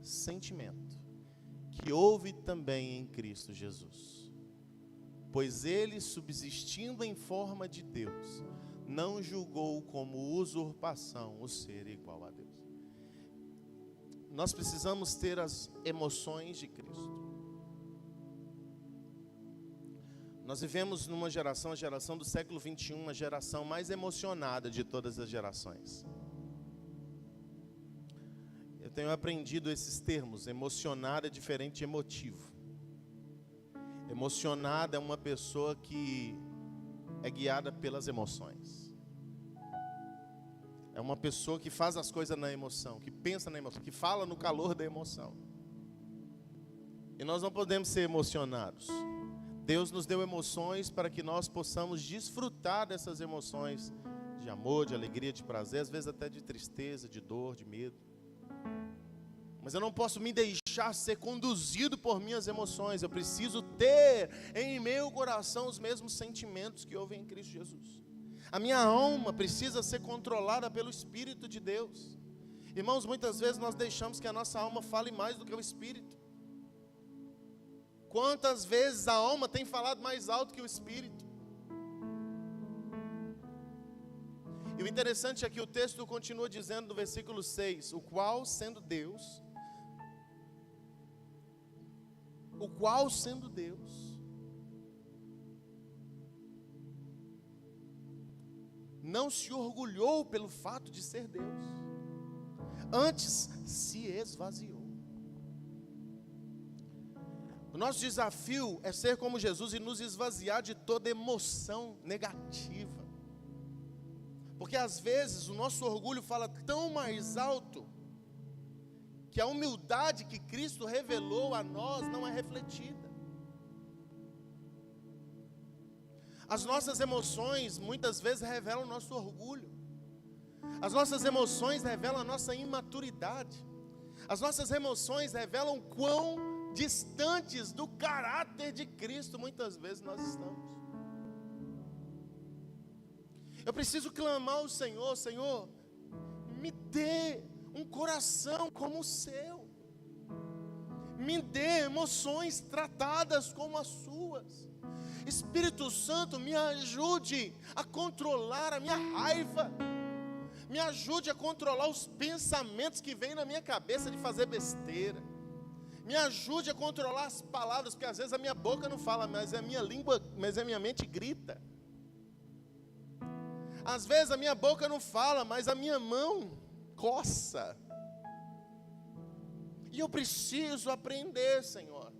sentimento que houve também em Cristo Jesus. Pois ele, subsistindo em forma de Deus, não julgou como usurpação o ser igual a Deus. Nós precisamos ter as emoções de Cristo. Nós vivemos numa geração, a geração do século 21, a geração mais emocionada de todas as gerações. Eu tenho aprendido esses termos. Emocionado é diferente de emotivo. Emocionada é uma pessoa que é guiada pelas emoções. É uma pessoa que faz as coisas na emoção, que pensa na emoção, que fala no calor da emoção. E nós não podemos ser emocionados. Deus nos deu emoções para que nós possamos desfrutar dessas emoções de amor, de alegria, de prazer, às vezes até de tristeza, de dor, de medo. Mas eu não posso me deixar ser conduzido por minhas emoções. Eu preciso ter em meu coração os mesmos sentimentos que houve em Cristo Jesus. A minha alma precisa ser controlada pelo Espírito de Deus. Irmãos, muitas vezes nós deixamos que a nossa alma fale mais do que o Espírito. Quantas vezes a alma tem falado mais alto que o Espírito? E o interessante é que o texto continua dizendo no versículo 6, o qual igual sendo Deus. Não se orgulhou pelo fato de ser Deus. Antes se esvaziou. O nosso desafio é ser como Jesus e nos esvaziar de toda emoção negativa. Porque às vezes o nosso orgulho fala tão mais alto que a humildade que Cristo revelou a nós não é refletida. As nossas emoções muitas vezes revelam o nosso orgulho. As nossas emoções revelam a nossa imaturidade. As nossas emoções revelam quão distantes do caráter de Cristo muitas vezes nós estamos. Eu preciso clamar ao Senhor: Senhor, me dê um coração como o seu. Me dê emoções tratadas como as suas. Espírito Santo, me ajude a controlar a minha raiva. Me ajude a controlar os pensamentos que vêm na minha cabeça de fazer besteira. Me ajude a controlar as palavras, porque às vezes a minha boca não fala, mas a minha língua, mas a minha mente grita. Às vezes a minha boca não fala, mas a minha mão coça. E eu preciso aprender, Senhor,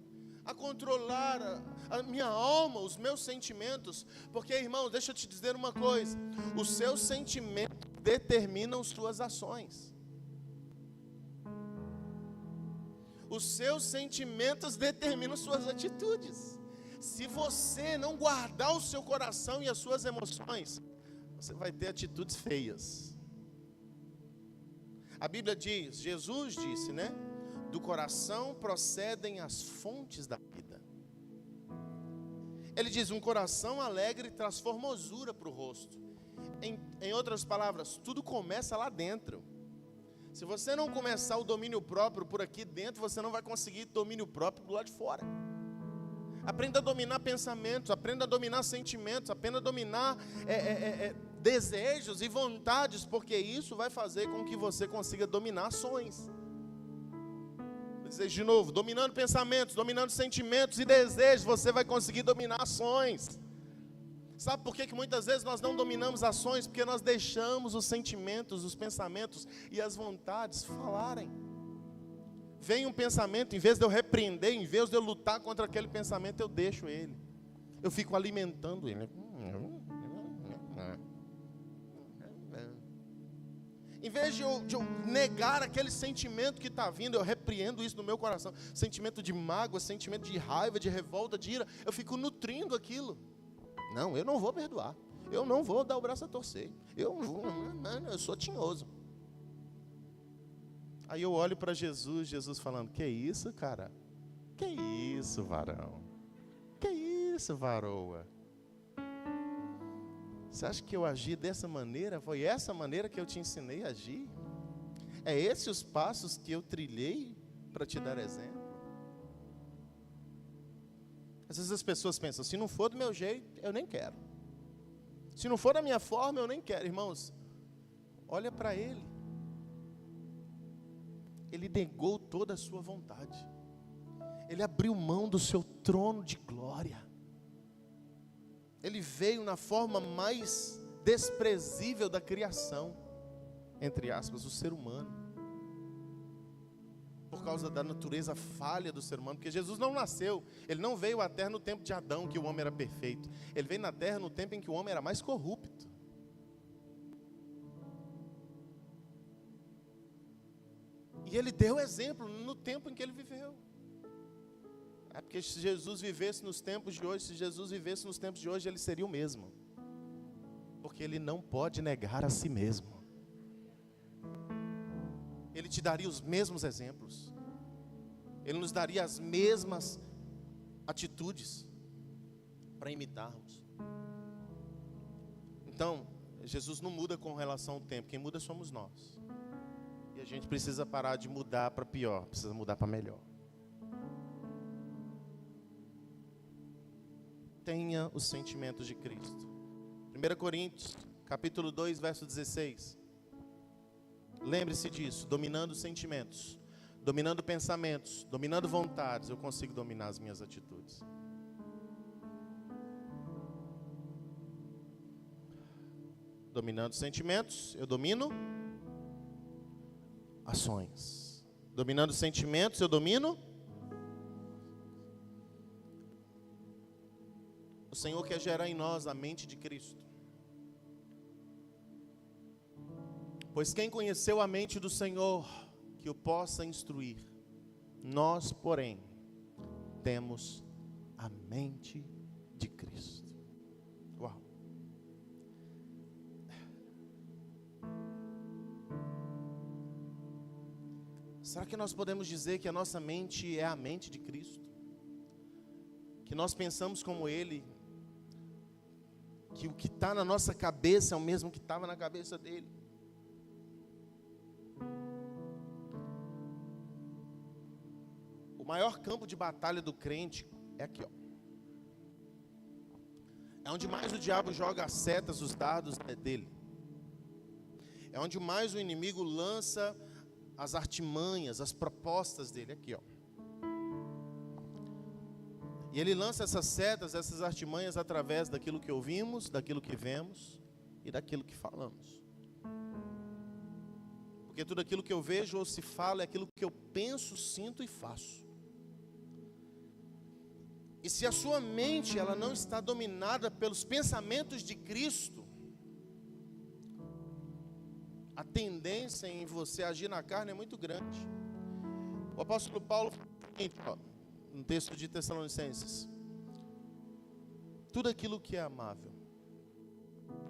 a controlar a minha alma, os meus sentimentos. Porque, irmão, deixa eu te dizer uma coisa: os seus sentimentos determinam suas ações. Os seus sentimentos determinam suas atitudes. Se você não guardar o seu coração e as suas emoções, você vai ter atitudes feias. A Bíblia diz, Jesus disse, né? Do coração procedem as fontes da vida. Ele diz, um coração alegre traz formosura para o rosto. Em outras palavras, tudo começa lá dentro. Se você não começar o domínio próprio por aqui dentro, você não vai conseguir domínio próprio do lado de fora. Aprenda a dominar pensamentos, aprenda a dominar sentimentos, aprenda a dominar desejos e vontades, porque isso vai fazer com que você consiga dominar ações. Vou dizer de novo, dominando pensamentos, dominando sentimentos e desejos, você vai conseguir dominar ações. Sabe por que muitas vezes nós não dominamos ações? Porque nós deixamos os sentimentos, os pensamentos e as vontades falarem. Vem um pensamento, em vez de eu repreender, em vez de eu lutar contra aquele pensamento, eu deixo ele. Eu fico alimentando ele. Em vez de eu negar aquele sentimento que está vindo, eu repreendo isso no meu coração. Sentimento de mágoa, sentimento de raiva, de revolta, de ira. Eu fico nutrindo aquilo. Não, eu não vou perdoar. Eu não vou dar o braço a torcer. Eu sou tinhoso. Aí eu olho para Jesus, Jesus falando, que isso, cara? Que isso, varão? Que isso, varoa? Você acha que eu agi dessa maneira? Foi essa maneira que eu te ensinei a agir? É esses os passos que eu trilhei para te dar exemplo? Às vezes as pessoas pensam, se não for do meu jeito, eu nem quero. Se não for da minha forma, eu nem quero. Irmãos, olha para ele. Ele negou toda a sua vontade. Ele abriu mão do seu trono de glória. Ele veio na forma mais desprezível da criação, entre aspas, o ser humano. Por causa da natureza falha do ser humano, porque Jesus não nasceu, ele não veio à terra no tempo de Adão, que o homem era perfeito. Ele veio na terra no tempo em que o homem era mais corrupto. E ele deu exemplo no tempo em que ele viveu. É porque se Jesus vivesse nos tempos de hoje, ele seria o mesmo. Porque ele não pode negar a si mesmo. Ele te daria os mesmos exemplos. Ele nos daria as mesmas atitudes para imitarmos. Então, Jesus não muda com relação ao tempo. Quem muda somos nós. E a gente precisa parar de mudar para pior. Precisa mudar para melhor. Tenha os sentimentos de Cristo. 1 Coríntios, capítulo 2, verso 16. Lembre-se disso, dominando os sentimentos. dominando pensamentos, dominando vontades, eu consigo dominar as minhas atitudes. Dominando sentimentos, eu domino ações. Dominando sentimentos, eu domino. O Senhor quer gerar em nós a mente de Cristo. Pois quem conheceu a mente do Senhor, que o possa instruir. Nós, porém, temos a mente de Cristo. Uau! Será que nós podemos dizer que a nossa mente é a mente de Cristo? Que nós pensamos como Ele? Que o que está na nossa cabeça é o mesmo que estava na cabeça dele? O maior campo de batalha do crente é aqui, ó. É onde mais o diabo joga as setas, os dardos dele. É onde mais o inimigo lança as artimanhas, as propostas dele, aqui, ó. E ele lança essas setas, essas artimanhas através daquilo que ouvimos, daquilo que vemos e daquilo que falamos. Porque tudo aquilo que eu vejo ou se fala é aquilo que eu penso, sinto e faço. E se a sua mente ela não está dominada pelos pensamentos de Cristo, a tendência em você agir na carne é muito grande. O apóstolo Paulo fala o seguinte, ó, no texto de Tessalonicenses: tudo aquilo que é amável,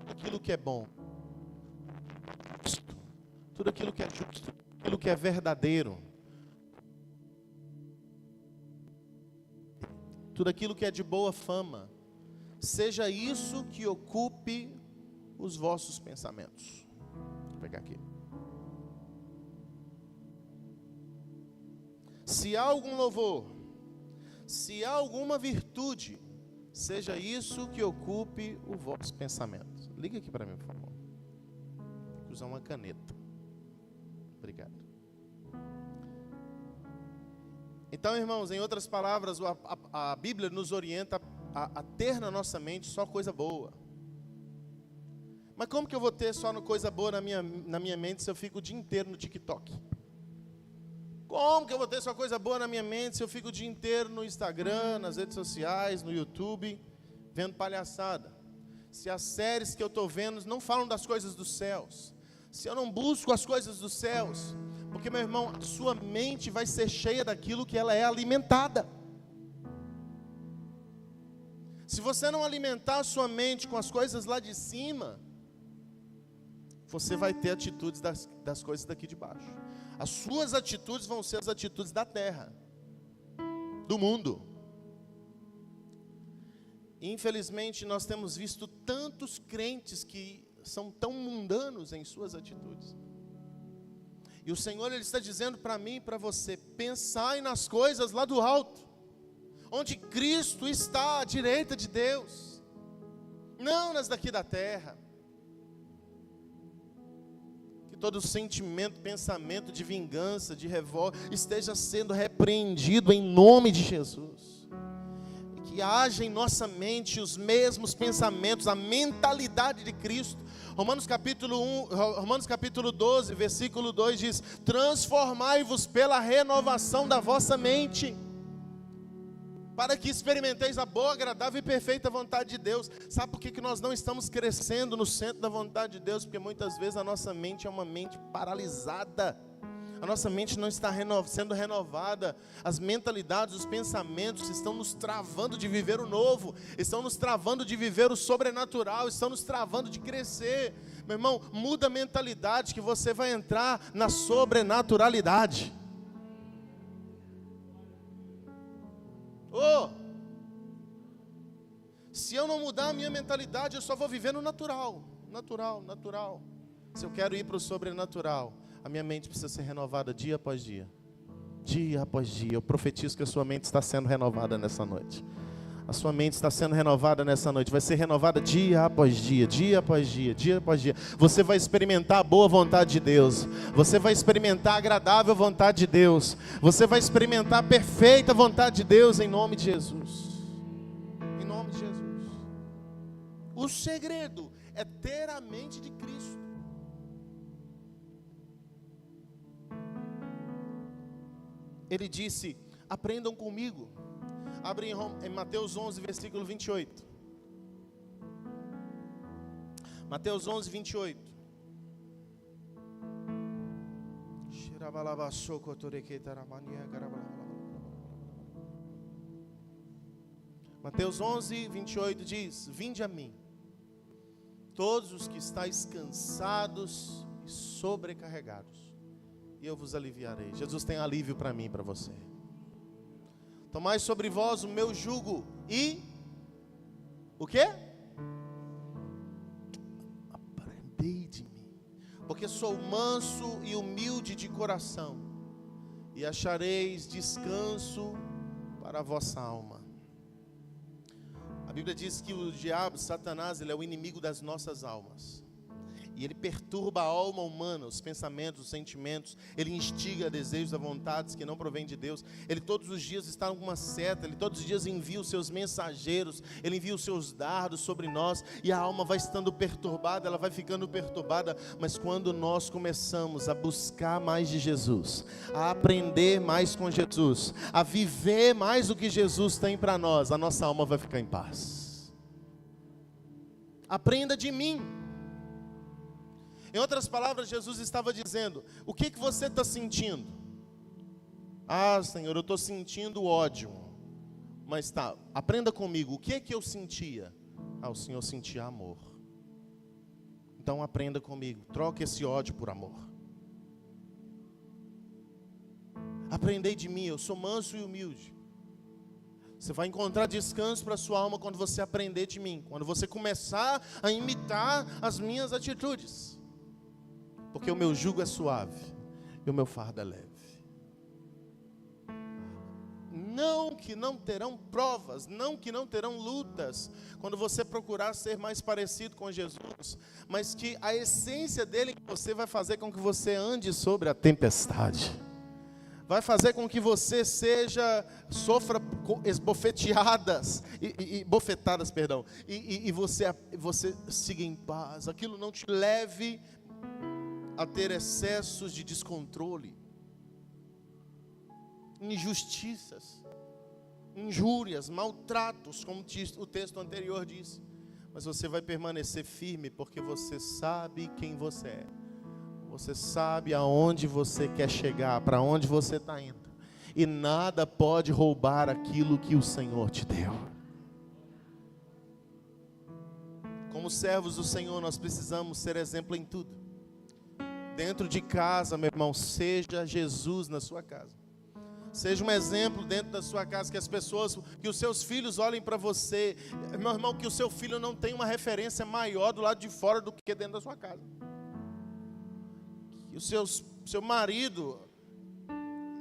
tudo aquilo que é bom, tudo aquilo que é justo, tudo aquilo que é verdadeiro, tudo aquilo que é de boa fama, seja isso que ocupe os vossos pensamentos. Vou pegar aqui. Se há algum louvor, se há alguma virtude, seja isso que ocupe o vosso pensamento. Liga aqui para mim, por favor. Vou usar uma caneta. Obrigado. Então, irmãos, em outras palavras, a Bíblia nos orienta a ter na nossa mente só coisa boa. Mas como que eu vou ter só coisa boa na minha mente se eu fico o dia inteiro no TikTok? Como que eu vou ter só coisa boa na minha mente se eu fico o dia inteiro no Instagram, nas redes sociais, no YouTube, vendo palhaçada? Se as séries que eu estou vendo não falam das coisas dos céus, se eu não busco as coisas dos céus, porque, meu irmão, a sua mente vai ser cheia daquilo que ela é alimentada. Se você não alimentar a sua mente com as coisas lá de cima, você vai ter atitudes das coisas daqui de baixo. As suas atitudes vão ser as atitudes da terra, do mundo. Infelizmente, nós temos visto tantos crentes que são tão mundanos em suas atitudes. E o Senhor, Ele está dizendo para mim e para você: pensai nas coisas lá do alto, onde Cristo está à direita de Deus, não nas daqui da terra. Que todo sentimento, pensamento de vingança, de revolta, esteja sendo repreendido em nome de Jesus. E que haja em nossa mente os mesmos pensamentos, a mentalidade de Cristo. Romanos capítulo 12, versículo 2 diz: transformai-vos pela renovação da vossa mente, para que experimenteis a boa, agradável e perfeita vontade de Deus. Sabe por que nós não estamos crescendo no centro da vontade de Deus? Porque muitas vezes a nossa mente é uma mente paralisada. A nossa mente não está sendo renovada. As mentalidades, os pensamentos estão nos travando de viver o novo, estão nos travando de viver o sobrenatural, estão nos travando de crescer. Meu irmão, muda a mentalidade que você vai entrar na sobrenaturalidade. Se eu não mudar a minha mentalidade, eu só vou viver no natural. Natural. Se eu quero ir para o sobrenatural, a minha mente precisa ser renovada dia após dia. Dia após dia. Eu profetizo que a sua mente está sendo renovada nessa noite. A sua mente está sendo renovada nessa noite. Vai ser renovada dia após dia, dia após dia, dia após dia. Você vai experimentar a boa vontade de Deus. Você vai experimentar a agradável vontade de Deus. Você vai experimentar a perfeita vontade de Deus em nome de Jesus. Em nome de Jesus. O segredo é ter a mente de Cristo. Ele disse: aprendam comigo. Abre em Mateus 11, versículo 28. Mateus 11, 28. Mateus 11, 28 diz: vinde a mim, todos os que estáis cansados e sobrecarregados, e eu vos aliviarei. Jesus tem alívio para mim e para você. Tomai sobre vós o meu jugo e o quê? Aprendei de mim, porque sou manso e humilde de coração, e achareis descanso para a vossa alma. A Bíblia diz que o diabo, Satanás, ele é o inimigo das nossas almas. E ele perturba a alma humana, os pensamentos, os sentimentos. Ele instiga desejos, a vontades que não provém de Deus. Ele todos os dias está com uma seta. Ele todos os dias envia os seus mensageiros. Ele envia os seus dardos sobre nós. E a alma vai estando perturbada, ela vai ficando perturbada. Mas quando nós começamos a buscar mais de Jesus, a aprender mais com Jesus, a viver mais o que Jesus tem para nós, a nossa alma vai ficar em paz. Aprenda de mim. Em outras palavras, Jesus estava dizendo: o que você está sentindo? Ah, Senhor, eu estou sentindo ódio. Mas tá, aprenda comigo, o que eu sentia? Ah, o Senhor sentia amor. Então aprenda comigo, troque esse ódio por amor. Aprendei de mim, eu sou manso e humilde. Você vai encontrar descanso para a sua alma quando você aprender de mim, quando você começar a imitar as minhas atitudes. Porque o meu jugo é suave e o meu fardo é leve. Não que não terão provas, não que não terão lutas, quando você procurar ser mais parecido com Jesus, mas que a essência dele em você vai fazer com que você ande sobre a tempestade. Vai fazer com que você sofra esbofeteadas, bofetadas, perdão, e você siga em paz. Aquilo não te leve a ter excessos de descontrole, injustiças, injúrias, maltratos, como o texto anterior diz. Mas você vai permanecer firme, porque você sabe quem você é. Você sabe aonde você quer chegar, para onde você está indo. E nada pode roubar aquilo que o Senhor te deu. Como servos do Senhor, nós precisamos ser exemplo em tudo. Dentro de casa, meu irmão, seja Jesus na sua casa. Seja um exemplo dentro da sua casa, que as pessoas, que os seus filhos olhem para você. Meu irmão, que o seu filho não tenha uma referência maior do lado de fora do que dentro da sua casa. Que o seu marido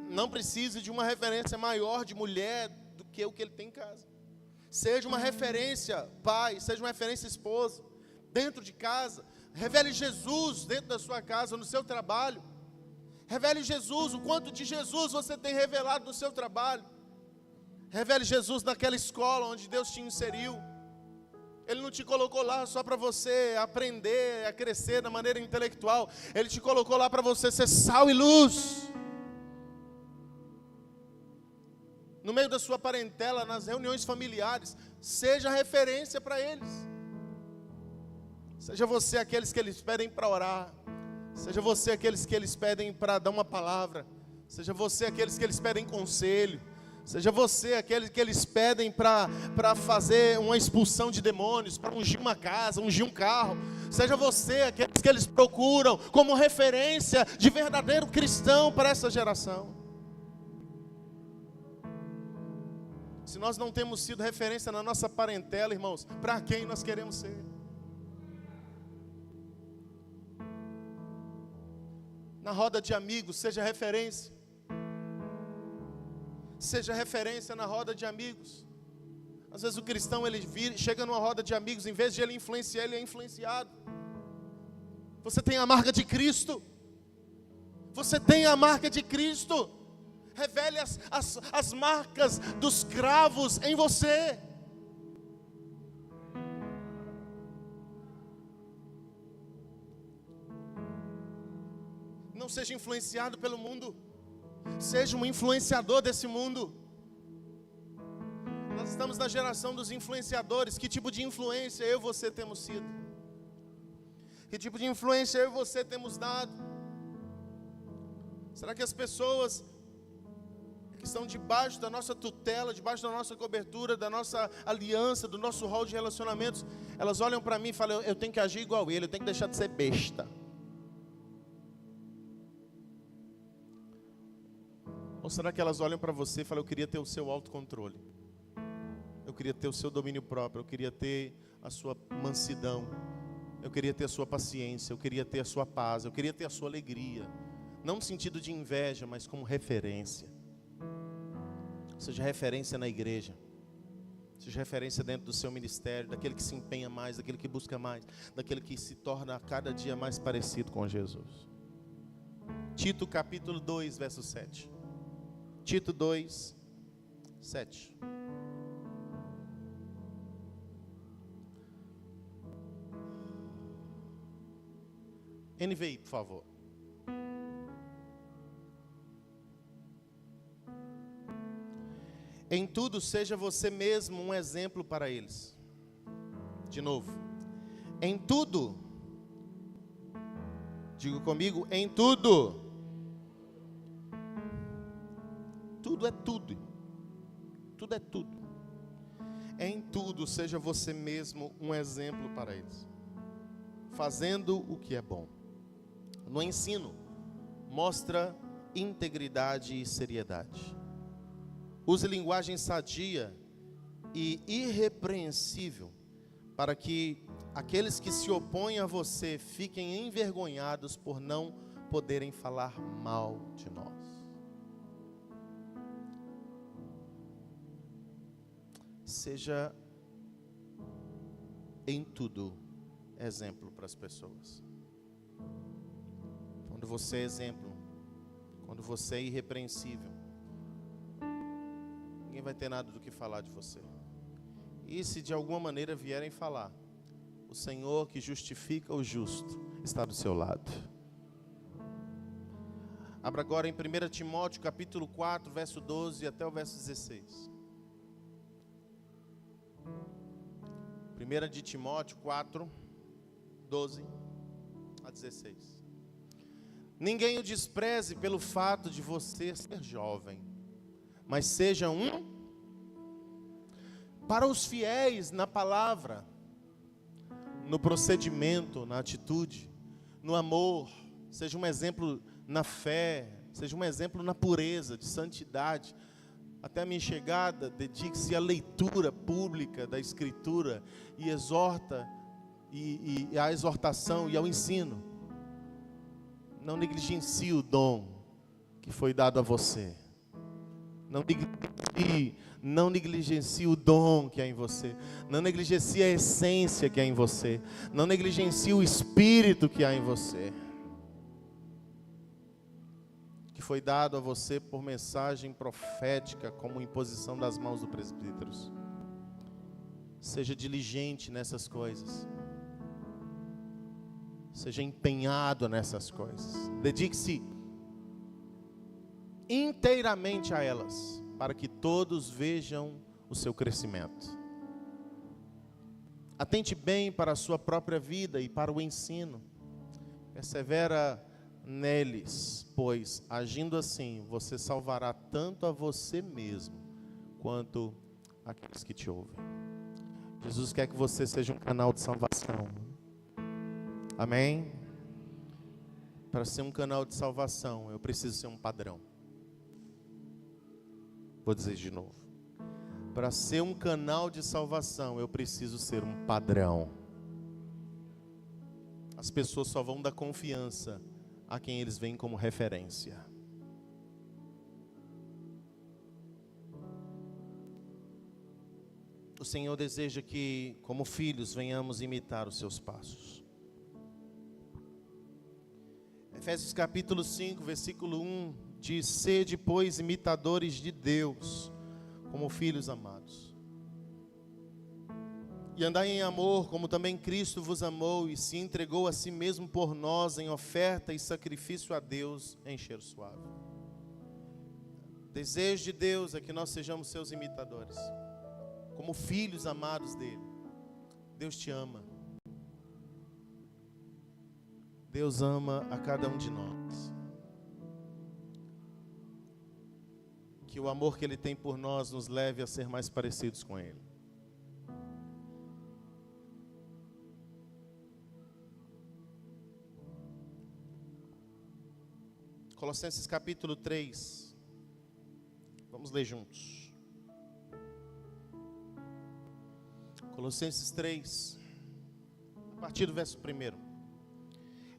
não precise de uma referência maior de mulher do que o que ele tem em casa. Seja uma referência pai, seja uma referência esposa, dentro de casa. Revele Jesus dentro da sua casa, no seu trabalho. Revele Jesus, o quanto de Jesus você tem revelado no seu trabalho. Revele Jesus naquela escola onde Deus te inseriu. Ele não te colocou lá só para você aprender a crescer da maneira intelectual. Ele te colocou lá para você ser sal e luz. No meio da sua parentela, nas reuniões familiares, seja referência para eles. Seja você aqueles que eles pedem para orar. Seja você aqueles que eles pedem para dar uma palavra. Seja você aqueles que eles pedem conselho. Seja você aqueles que eles pedem para fazer uma expulsão de demônios, para ungir uma casa, ungir um carro. Seja você aqueles que eles procuram como referência de verdadeiro cristão para essa geração. Se nós não temos sido referência na nossa parentela, irmãos, para quem nós queremos ser? Na roda de amigos, seja referência. Seja referência na roda de amigos. Às vezes o cristão, chega numa roda de amigos, em vez de ele influenciar, ele é influenciado. Você tem a marca de Cristo. Você tem a marca de Cristo. Revele as marcas dos cravos em você. Não seja influenciado pelo mundo. Seja um influenciador desse mundo. Nós estamos na geração dos influenciadores. Que tipo de influência eu e você temos sido? Que tipo de influência eu e você temos dado? Será que as pessoas que estão debaixo da nossa tutela, debaixo da nossa cobertura, da nossa aliança, do nosso rol de relacionamentos, elas olham para mim e falam, eu tenho que agir igual ele, eu tenho que deixar de ser besta? Ou será que elas olham para você e falam, eu queria ter o seu autocontrole, eu queria ter o seu domínio próprio, eu queria ter a sua mansidão, eu queria ter a sua paciência, eu queria ter a sua paz, eu queria ter a sua alegria. Não no sentido de inveja, mas como referência. Seja referência na igreja. Seja referência dentro do seu ministério, daquele que se empenha mais, daquele que busca mais, daquele que se torna a cada dia mais parecido com Jesus. Tito capítulo 2, verso 7. Tito 2, 7. NVI, por favor. Em tudo, seja você mesmo um exemplo para eles. De novo. Em tudo. Diga comigo, em tudo. Tudo é tudo. Tudo é tudo. Em tudo, seja você mesmo um exemplo para eles. Fazendo o que é bom. No ensino, mostra integridade e seriedade. Use linguagem sadia e irrepreensível, para que aqueles que se opõem a você fiquem envergonhados por não poderem falar mal de nós. Seja em tudo exemplo para as pessoas. Quando você é exemplo, quando você é irrepreensível, ninguém vai ter nada do que falar de você. E se de alguma maneira vierem falar, o Senhor que justifica o justo está do seu lado. Abra agora em 1 Timóteo capítulo 4, verso 12 até o verso 16. 1 de Timóteo 4, 12 a 16. Ninguém o despreze pelo fato de você ser jovem, mas seja para os fiéis na palavra, no procedimento, na atitude, no amor. Seja um exemplo na fé, seja um exemplo na pureza, de santidade. Até a minha chegada, dedique-se à leitura pública da Escritura e exorta, e à exortação e ao ensino. Não negligencie o dom que foi dado a você. Não negligencie o dom que há em você. Não negligencie a essência que há em você. Não negligencie o espírito que há em você. Que foi dado a você por mensagem profética, como imposição das mãos do presbíteros. Seja diligente nessas coisas. Seja empenhado nessas coisas. Dedique-se inteiramente a elas, para que todos vejam o seu crescimento. Atente bem para a sua própria vida e para o ensino. Persevera neles, pois, agindo assim, você salvará tanto a você mesmo, quanto aqueles que te ouvem. Jesus quer que você seja um canal de salvação. Amém? Para ser um canal de salvação, eu preciso ser um padrão. Vou dizer de novo. Para ser um canal de salvação, eu preciso ser um padrão. As pessoas só vão dar confiança a quem eles veem como referência. o Senhor deseja que, como filhos, venhamos imitar os seus passos. Efésios capítulo 5, versículo 1, diz: sede, pois, imitadores de Deus, como filhos amados. E andai em amor, como também Cristo vos amou e se entregou a si mesmo por nós em oferta e sacrifício a Deus em cheiro suave. Desejo de Deus é que nós sejamos seus imitadores, como filhos amados dele. Deus te ama. Deus ama a cada um de nós. Que o amor que ele tem por nós nos leve a ser mais parecidos com ele. Colossenses capítulo 3. Vamos ler juntos. Colossenses 3, a partir do verso 1.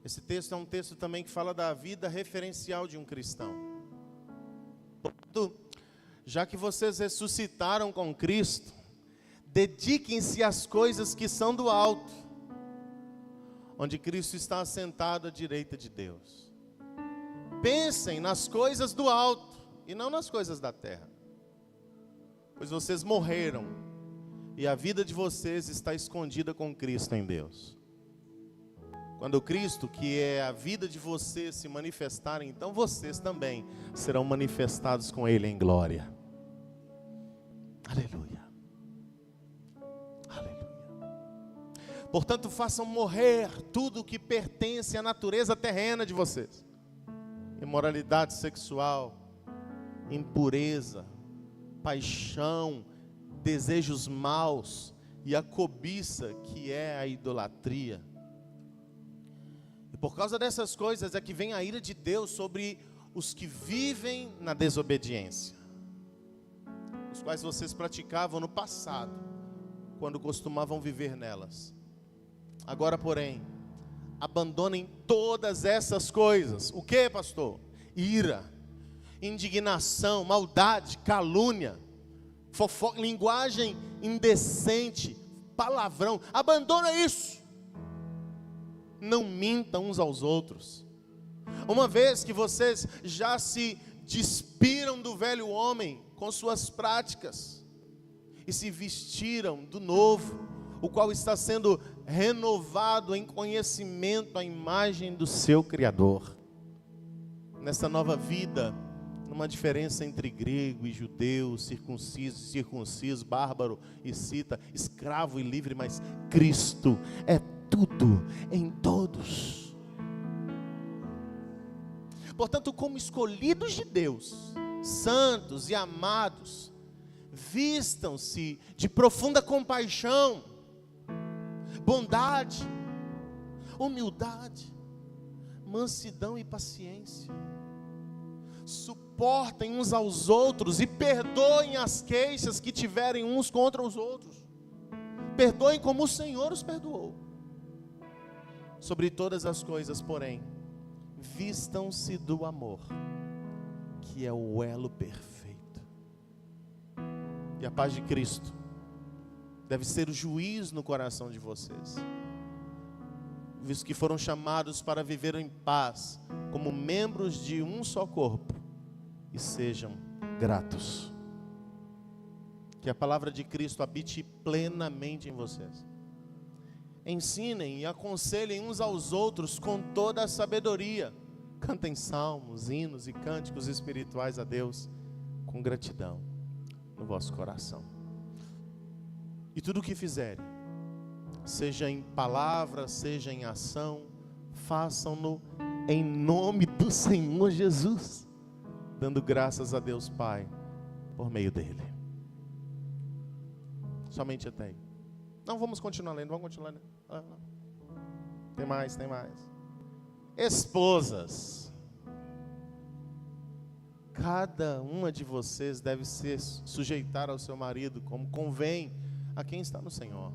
Esse texto é um texto também que fala da vida referencial de um cristão. Já que vocês ressuscitaram com Cristo, dediquem-se às coisas que são do alto, onde Cristo está assentado à direita de Deus. Pensem nas coisas do alto e não nas coisas da terra, pois vocês morreram e a vida de vocês está escondida com Cristo em Deus. Quando Cristo, que é a vida de vocês, se manifestarem, então vocês também serão manifestados com Ele em glória. Aleluia. Aleluia. Portanto, façam morrer tudo o que pertence à natureza terrena de vocês: imoralidade sexual, impureza, paixão, desejos maus e a cobiça, que é a idolatria. E por causa dessas coisas é que vem a ira de Deus sobre os que vivem na desobediência, os quais vocês praticavam no passado, quando costumavam viver nelas. Agora, porém, abandonem todas essas coisas. O que, pastor? Ira, indignação, maldade, calúnia, fofoca, linguagem indecente, palavrão. Abandona isso. Não mintam uns aos outros. Uma vez que vocês já se despiram do velho homem com suas práticas e se vestiram do novo, o qual está sendo renovado em conhecimento à imagem do seu Criador. Nessa nova vida, numa diferença entre grego e judeu, circunciso e circunciso, bárbaro e cita, escravo e livre, mas Cristo é tudo em todos. Portanto, como escolhidos de Deus, santos e amados, vistam-se de profunda compaixão, bondade, humildade, mansidão e paciência. Suportem uns aos outros e perdoem as queixas que tiverem uns contra os outros. Perdoem como o Senhor os perdoou. Sobre todas as coisas, porém, vistam-se do amor, que é o elo perfeito. E a paz de Cristo deve ser o juiz no coração de vocês, visto que foram chamados para viver em paz, como membros de um só corpo, e sejam gratos. Que a palavra de Cristo habite plenamente em vocês. Ensinem e aconselhem uns aos outros com toda a sabedoria. Cantem salmos, hinos e cânticos espirituais a Deus com gratidão no vosso coração. E tudo o que fizerem, seja em palavra, seja em ação, façam-no em nome do Senhor Jesus, dando graças a Deus Pai por meio dele. Somente até aí. Não, vamos continuar lendo, vamos continuar lendo. Tem mais. Esposas, cada uma de vocês deve se sujeitar ao seu marido, como convém a quem está no Senhor.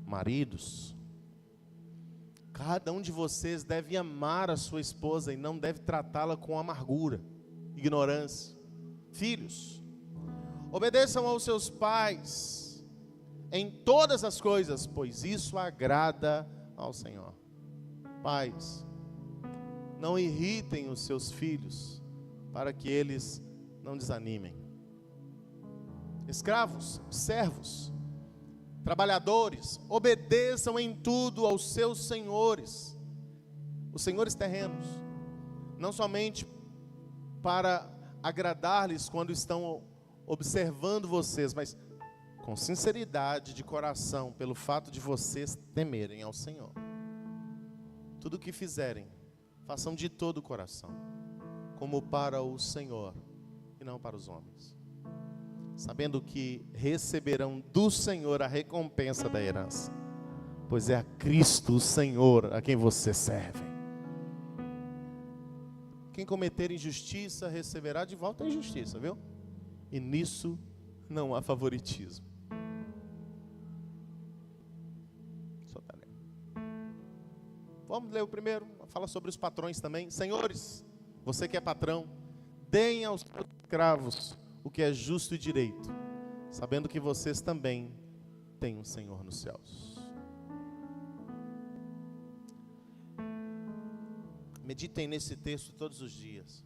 Maridos, cada um de vocês deve amar a sua esposa e não deve tratá-la com amargura, ignorância. Filhos, obedeçam aos seus pais em todas as coisas, pois isso agrada ao Senhor. Pais, não irritem os seus filhos, para que eles não desanimem. Escravos, servos, trabalhadores, obedeçam em tudo aos seus senhores, os senhores terrenos, não somente para agradar-lhes quando estão observando vocês, mas com sinceridade de coração, pelo fato de vocês temerem ao Senhor. Tudo o que fizerem, façam de todo o coração, como para o Senhor e não para os homens, sabendo que receberão do Senhor a recompensa da herança, pois é a Cristo, o Senhor, a quem você serve. Quem cometer injustiça receberá de volta a injustiça, viu? E nisso não há favoritismo. Vamos ler o primeiro, fala sobre os patrões também. Senhores, você que é patrão, deem aos seus escravos o que é justo e direito, sabendo que vocês também têm um Senhor nos céus. Meditem nesse texto todos os dias.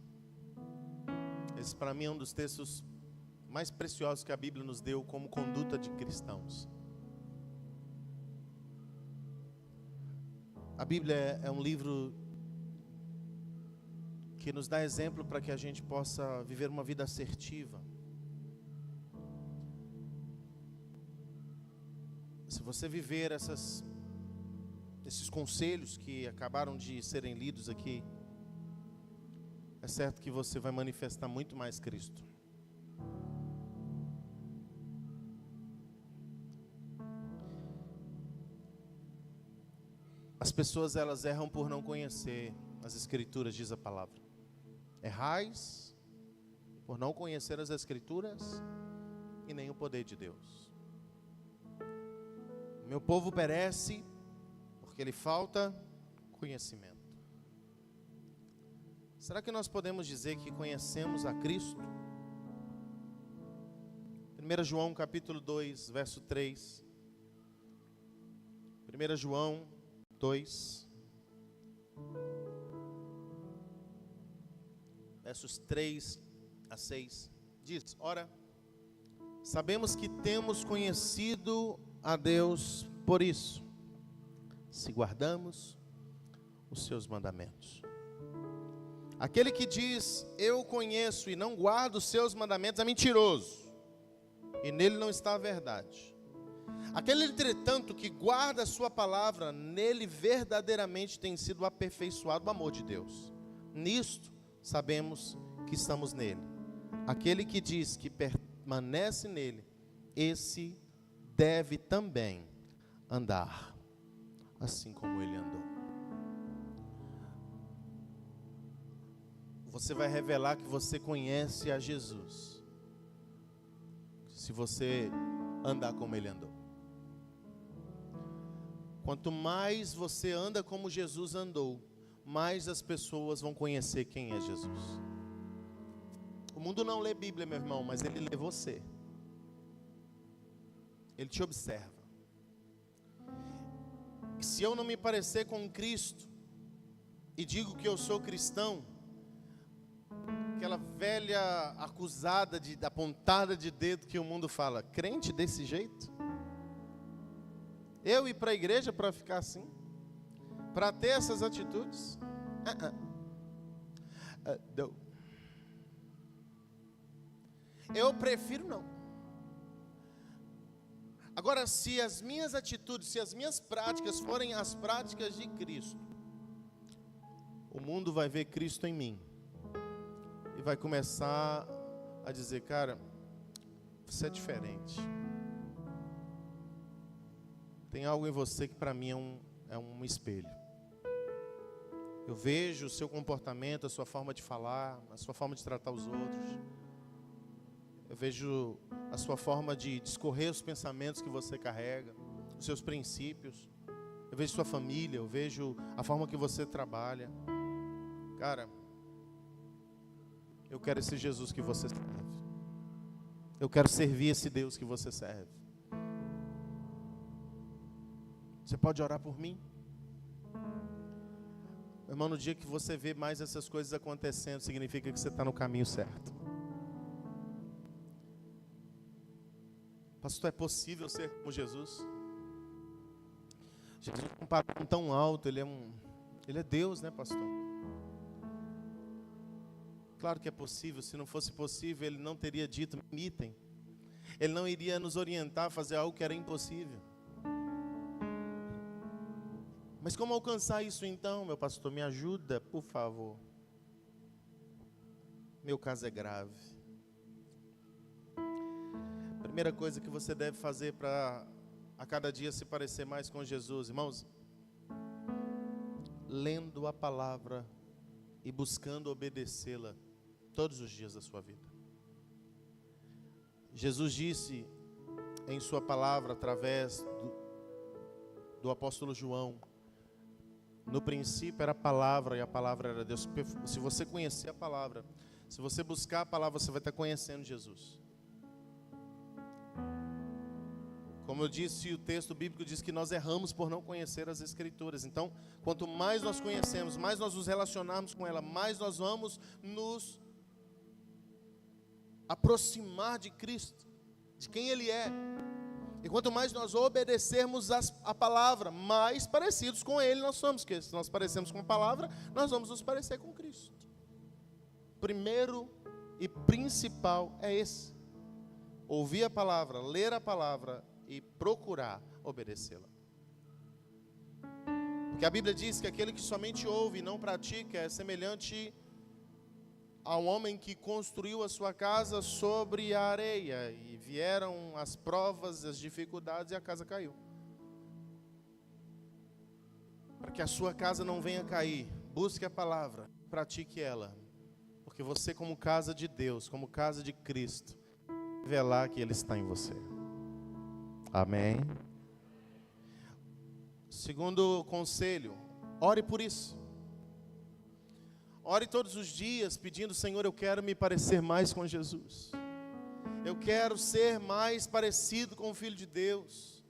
Esse para mim é um dos textos mais preciosos que a Bíblia nos deu como conduta de cristãos. A Bíblia é um livro que nos dá exemplo para que a gente possa viver uma vida assertiva. Se você viver esses conselhos que acabaram de serem lidos aqui, é certo que você vai manifestar muito mais Cristo. As pessoas, elas erram por não conhecer as Escrituras, diz a palavra. Errais por não conhecer as Escrituras e nem o poder de Deus. O meu povo perece porque lhe falta conhecimento. Será que nós podemos dizer que conhecemos a Cristo? 1 João capítulo 2, verso 3. 1 João 2, versos 3 a 6, diz: ora, sabemos que temos conhecido a Deus por isso, se guardamos os seus mandamentos. Aquele que diz, eu conheço e não guarda os seus mandamentos, é mentiroso, e nele não está a verdade. Aquele, entretanto, que guarda a sua palavra, nele verdadeiramente tem sido aperfeiçoado o amor de Deus. Nisto sabemos que estamos nele. Aquele que diz que permanece nele, esse deve também andar assim como ele andou. Você vai revelar que você conhece a Jesus se você andar como ele andou. Quanto mais você anda como Jesus andou, mais as pessoas vão conhecer quem é Jesus. O mundo não lê Bíblia, meu irmão, mas ele lê você. Ele te observa. E se eu não me parecer com Cristo e digo que eu sou cristão, aquela velha acusada da pontada de dedo que o mundo fala, crente desse jeito? Eu ir para a igreja para ficar assim? Para ter essas atitudes? Não. Eu prefiro não. Agora, se as minhas atitudes, se as minhas práticas forem as práticas de Cristo, o mundo vai ver Cristo em mim e vai começar a dizer, cara, você é diferente. Tem algo em você que para mim é um espelho. Eu vejo o seu comportamento, a sua forma de falar, a sua forma de tratar os outros. Eu vejo a sua forma de discorrer os pensamentos que você carrega, os seus princípios. Eu vejo sua família, eu vejo a forma que você trabalha. Cara, eu quero esse Jesus que você serve. Eu quero servir esse Deus que você serve. Você pode orar por mim? Meu irmão, no dia que você vê mais essas coisas acontecendo, significa que você está no caminho certo. Pastor, é possível ser como Jesus? Jesus é um padrão tão alto, ele é Deus, né, pastor? Claro que é possível. Se não fosse possível, ele não teria dito, me imitem. Ele não iria nos orientar a fazer algo que era impossível. Mas como alcançar isso então, meu pastor? Me ajuda, por favor. Meu caso é grave. Primeira coisa que você deve fazer para a cada dia se parecer mais com Jesus, irmãos, lendo a palavra e buscando obedecê-la todos os dias da sua vida. Jesus disse em sua palavra, através do apóstolo João, no princípio era a palavra e a palavra era Deus. Se você conhecer a palavra, se você buscar a palavra, você vai estar conhecendo Jesus. Como eu disse, o texto bíblico diz que nós erramos por não conhecer as Escrituras. Então, quanto mais nós conhecemos, mais nós nos relacionarmos com ela, mais nós vamos nos aproximar de Cristo, de quem Ele é. E quanto mais nós obedecermos a palavra, mais parecidos com Ele nós somos. Porque se nós parecemos com a palavra, nós vamos nos parecer com Cristo. Primeiro e principal é esse: ouvir a palavra, ler a palavra e procurar obedecê-la. Porque a Bíblia diz que aquele que somente ouve e não pratica é semelhante a um homem que construiu a sua casa sobre a areia, e vieram as provas, as dificuldades, e a casa caiu. Para que a sua casa não venha cair, busque a palavra, pratique ela, porque você, como casa de Deus, como casa de Cristo, revelar que Ele está em você. Amém? Segundo conselho, ore por isso. Ore todos os dias pedindo: Senhor, eu quero me parecer mais com Jesus. Eu quero ser mais parecido com o Filho de Deus.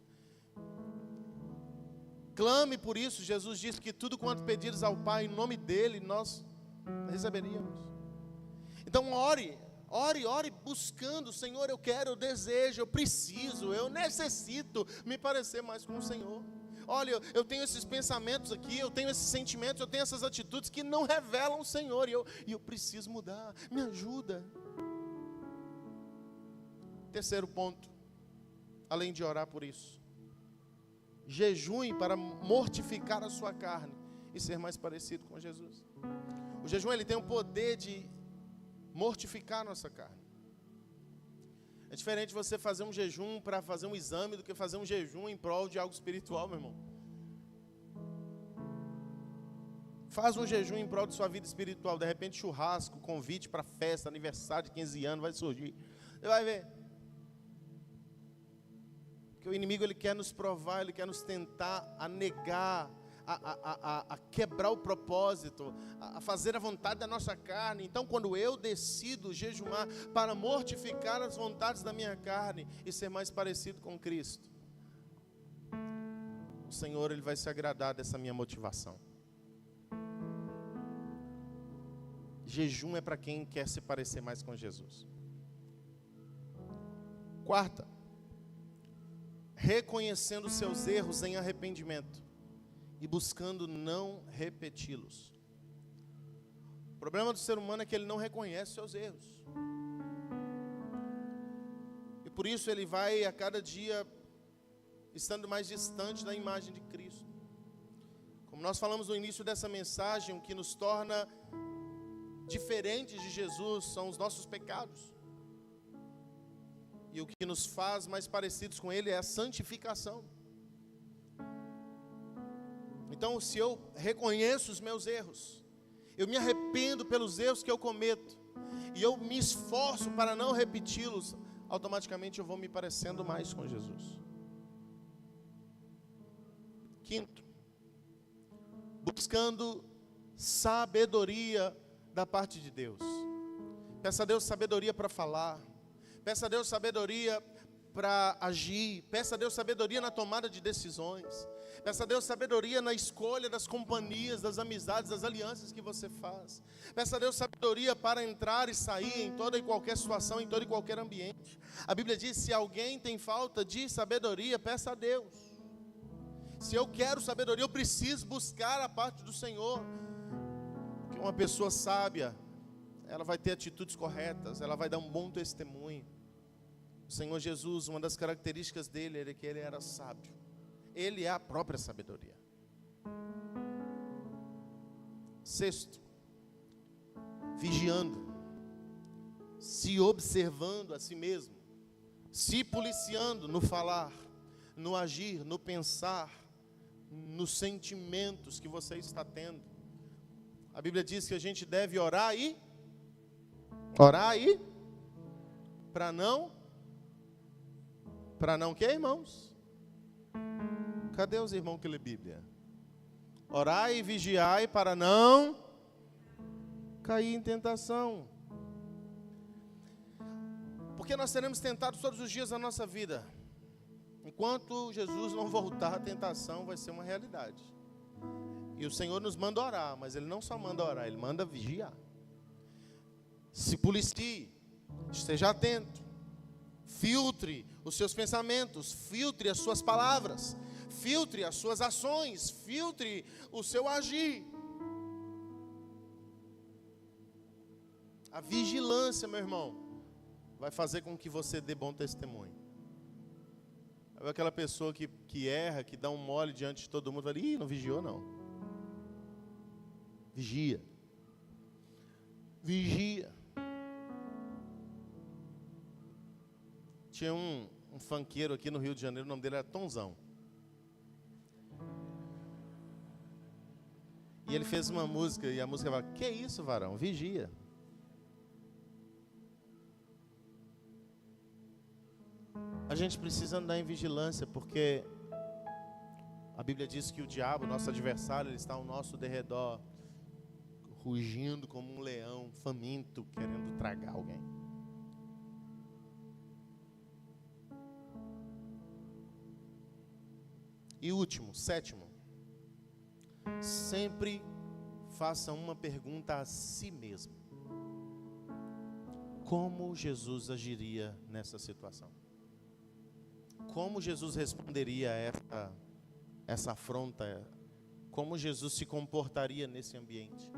Clame por isso. Jesus disse que tudo quanto pedires ao Pai, em nome dEle, nós receberíamos. Então ore buscando: Senhor, eu quero, eu desejo, eu preciso, eu necessito me parecer mais com o Senhor. Olha, eu tenho esses pensamentos aqui, eu tenho esses sentimentos, eu tenho essas atitudes que não revelam o Senhor, e eu preciso mudar, me ajuda. Terceiro ponto, além de orar por isso: jejue para mortificar a sua carne e ser mais parecido com Jesus. O jejum, ele tem o poder de mortificar a nossa carne. É diferente você fazer um jejum para fazer um exame do que fazer um jejum em prol de algo espiritual, meu irmão. Faz um jejum em prol de sua vida espiritual. De repente, churrasco, convite para festa, aniversário de 15 anos vai surgir. Você vai ver. Porque o inimigo, ele quer nos provar, ele quer nos tentar a negar, a quebrar o propósito, a fazer a vontade da nossa carne. Então, quando eu decido jejumar para mortificar as vontades da minha carne e ser mais parecido com Cristo, o Senhor, Ele vai se agradar dessa minha motivação. Jejum é para quem quer se parecer mais com Jesus. Quarta, reconhecendo seus erros em arrependimento e buscando não repeti-los. O problema do ser humano é que ele não reconhece seus erros. E por isso ele vai a cada dia estando mais distante da imagem de Cristo. Como nós falamos no início dessa mensagem, o que nos torna diferentes de Jesus são os nossos pecados. E o que nos faz mais parecidos com Ele é a santificação. Então, se eu reconheço os meus erros, eu me arrependo pelos erros que eu cometo, e eu me esforço para não repeti-los, automaticamente eu vou me parecendo mais com Jesus. Quinto, buscando sabedoria da parte de Deus. Peça a Deus sabedoria para falar. Peça a Deus sabedoria para agir. Peça a Deus sabedoria na tomada de decisões. Peça a Deus sabedoria na escolha das companhias, das amizades, das alianças que você faz. Peça a Deus sabedoria para entrar e sair em toda e qualquer situação, em todo e qualquer ambiente. A Bíblia diz: se alguém tem falta de sabedoria, peça a Deus. Se eu quero sabedoria, eu preciso buscar a parte do Senhor. Porque uma pessoa sábia, ela vai ter atitudes corretas, ela vai dar um bom testemunho. O Senhor Jesus, uma das características dele era que ele era sábio. Ele é a própria sabedoria. Sexto, vigiando, se observando a si mesmo, se policiando no falar, no agir, no pensar, nos sentimentos que você está tendo. A Bíblia diz que a gente deve orar e para não o quê, irmãos? Cadê os irmãos que lê Bíblia? Orai e vigiai para não cair em tentação. Porque nós seremos tentados todos os dias da nossa vida. Enquanto Jesus não voltar, a tentação vai ser uma realidade. E o Senhor nos manda orar, mas Ele não só manda orar, Ele manda vigiar. Se policie, esteja atento, filtre os seus pensamentos, filtre as suas palavras, filtre as suas ações, filtre o seu agir. A vigilância, meu irmão, vai fazer com que você dê bom testemunho. Aquela pessoa que erra, que dá um mole diante de todo mundo, fala: ih, não vigiou não. Vigia. Vigia. Tinha um funkeiro aqui no Rio de Janeiro, o nome dele era Tonzão. E ele fez uma música, e a música fala: que isso, varão? Vigia. A gente precisa andar em vigilância, porque a Bíblia diz que o diabo, nosso adversário, ele está ao nosso derredor, rugindo como um leão faminto, querendo tragar alguém. E último, sétimo, sempre faça uma pergunta a si mesmo: como Jesus agiria nessa situação? Como Jesus responderia a essa afronta? Como Jesus se comportaria nesse ambiente?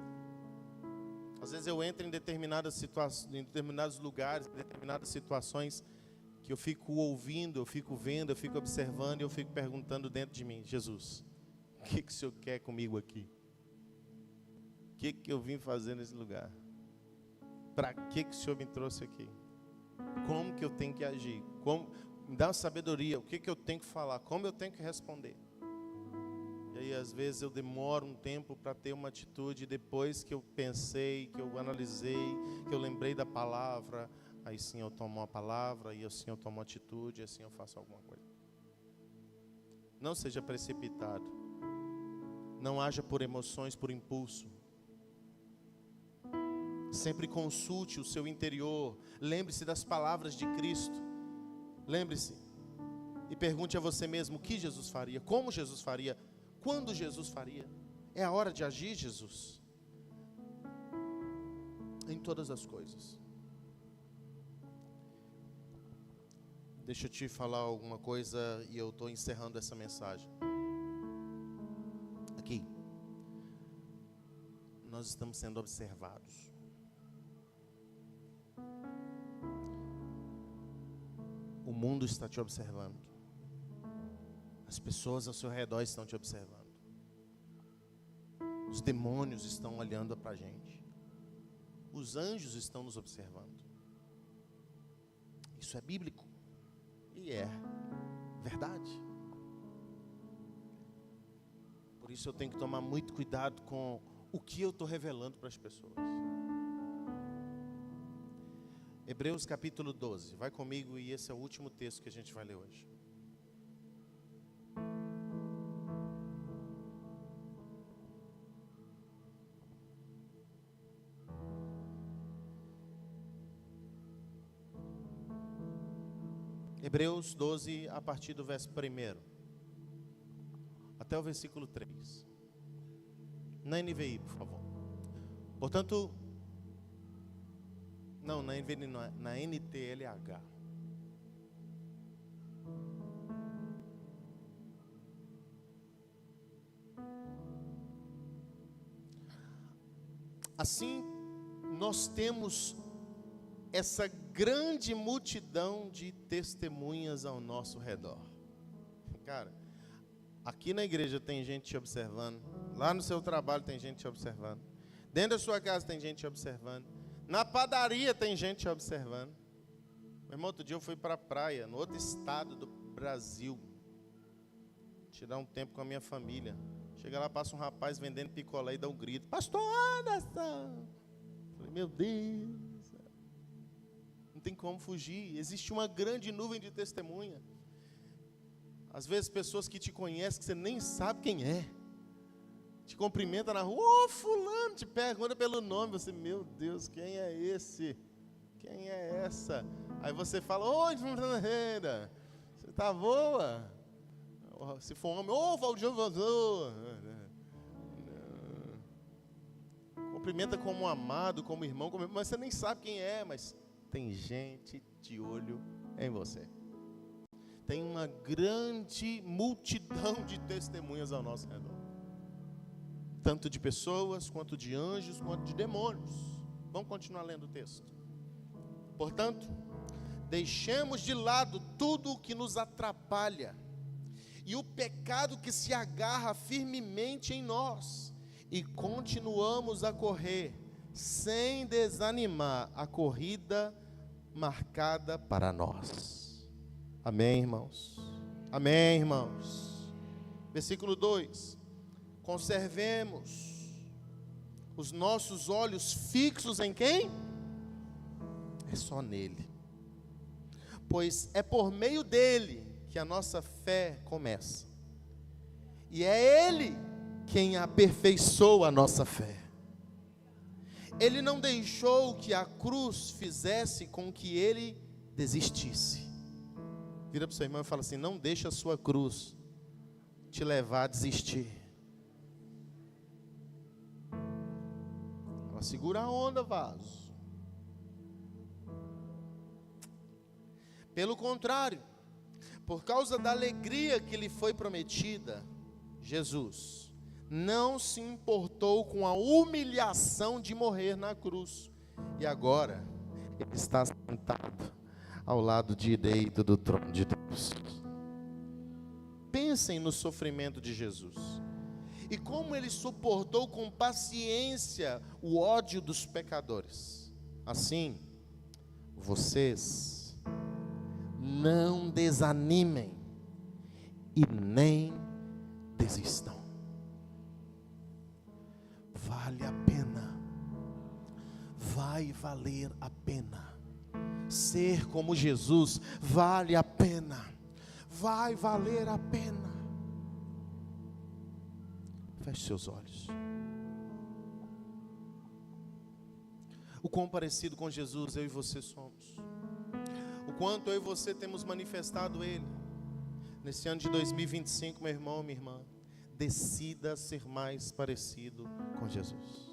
Às vezes eu entro em determinadas situações, em determinados lugares, em determinadas situações, que eu fico ouvindo, eu fico vendo, eu fico observando e eu fico perguntando dentro de mim: Jesus, o que o Senhor quer comigo aqui? O que eu vim fazer nesse lugar? Para que o Senhor me trouxe aqui? Como que eu tenho que agir? Me dá uma sabedoria, o que eu tenho que falar? Como eu tenho que responder? E aí às vezes eu demoro um tempo para ter uma atitude, depois que eu pensei, que eu analisei, que eu lembrei da palavra, aí sim eu tomo uma palavra, e assim eu tomo uma atitude, e assim eu faço alguma coisa. Não seja precipitado. Não haja por emoções, por impulso. Sempre consulte o seu interior. Lembre-se das palavras de Cristo. Lembre-se e pergunte a você mesmo: o que Jesus faria? Como Jesus faria? Quando Jesus faria? É a hora de agir, Jesus? Em todas as coisas. Deixa eu te falar alguma coisa e eu estou encerrando essa mensagem. Aqui, nós estamos sendo observados. O mundo está te observando. As pessoas ao seu redor estão te observando. Os demônios estão olhando para a gente. Os anjos estão nos observando. Isso é bíblico. E é verdade. Por isso eu tenho que tomar muito cuidado com o que eu estou revelando para as pessoas. Hebreus capítulo 12. Vai comigo, e esse é o último texto que a gente vai ler hoje. Hebreus 12, a partir do verso 1 até o versículo 3. Na NVI, por favor. Portanto, não, na NVI não é, na NTLH. Assim, nós temos essa grande multidão de testemunhas ao nosso redor. Cara, aqui na igreja tem gente te observando, lá no seu trabalho tem gente te observando, dentro da sua casa tem gente te observando, na padaria tem gente te observando. Meu irmão, outro dia eu fui para a praia, no outro estado do Brasil, tirar um tempo com a minha família. Chega lá, passa um rapaz vendendo picolé e dá um grito: Pastor Anderson! Falei, meu Deus, não tem como fugir. Existe uma grande nuvem de testemunha. Às vezes pessoas que te conhecem, que você nem sabe quem é, te cumprimenta na rua: ô fulano, te pergunta pelo nome. Você, meu Deus, quem é esse? Quem é essa? Aí você fala: oi, Fernanda, você tá boa? Se for homem, ô Valdir Vazou. Cumprimenta como um amado, como irmão, mas você nem sabe quem é, mas tem gente de olho em você. Tem uma grande multidão de testemunhas ao nosso redor. Tanto de pessoas, quanto de anjos, quanto de demônios. Vamos continuar lendo o texto. Portanto, deixemos de lado tudo o que nos atrapalha e o pecado que se agarra firmemente em nós, e continuamos a correr, sem desanimar, a corrida marcada para nós. Amém, irmãos? Amém, irmãos? Versículo 2: conservemos os nossos olhos fixos em quem? É só nele, pois é por meio dele que a nossa fé começa, e é Ele quem aperfeiçoa a nossa fé. Ele não deixou que a cruz fizesse com que Ele desistisse. Vira para o seu irmão e fala assim: não deixa a sua cruz te levar a desistir. Ela segura a onda, vaso. Pelo contrário, por causa da alegria que lhe foi prometida, Jesus não se importou com a humilhação de morrer na cruz. E agora, Ele está sentado ao lado direito do trono de Deus. Pensem no sofrimento de Jesus. E como Ele suportou com paciência o ódio dos pecadores. Assim, vocês não desanimem e nem desistam. Vale a pena, vai valer a pena. Ser como Jesus vale a pena, vai valer a pena. Feche seus olhos. O quão parecido com Jesus eu e você somos. O quanto eu e você temos manifestado Ele. Nesse ano de 2025, meu irmão, minha irmã, decida ser mais parecido com Jesus.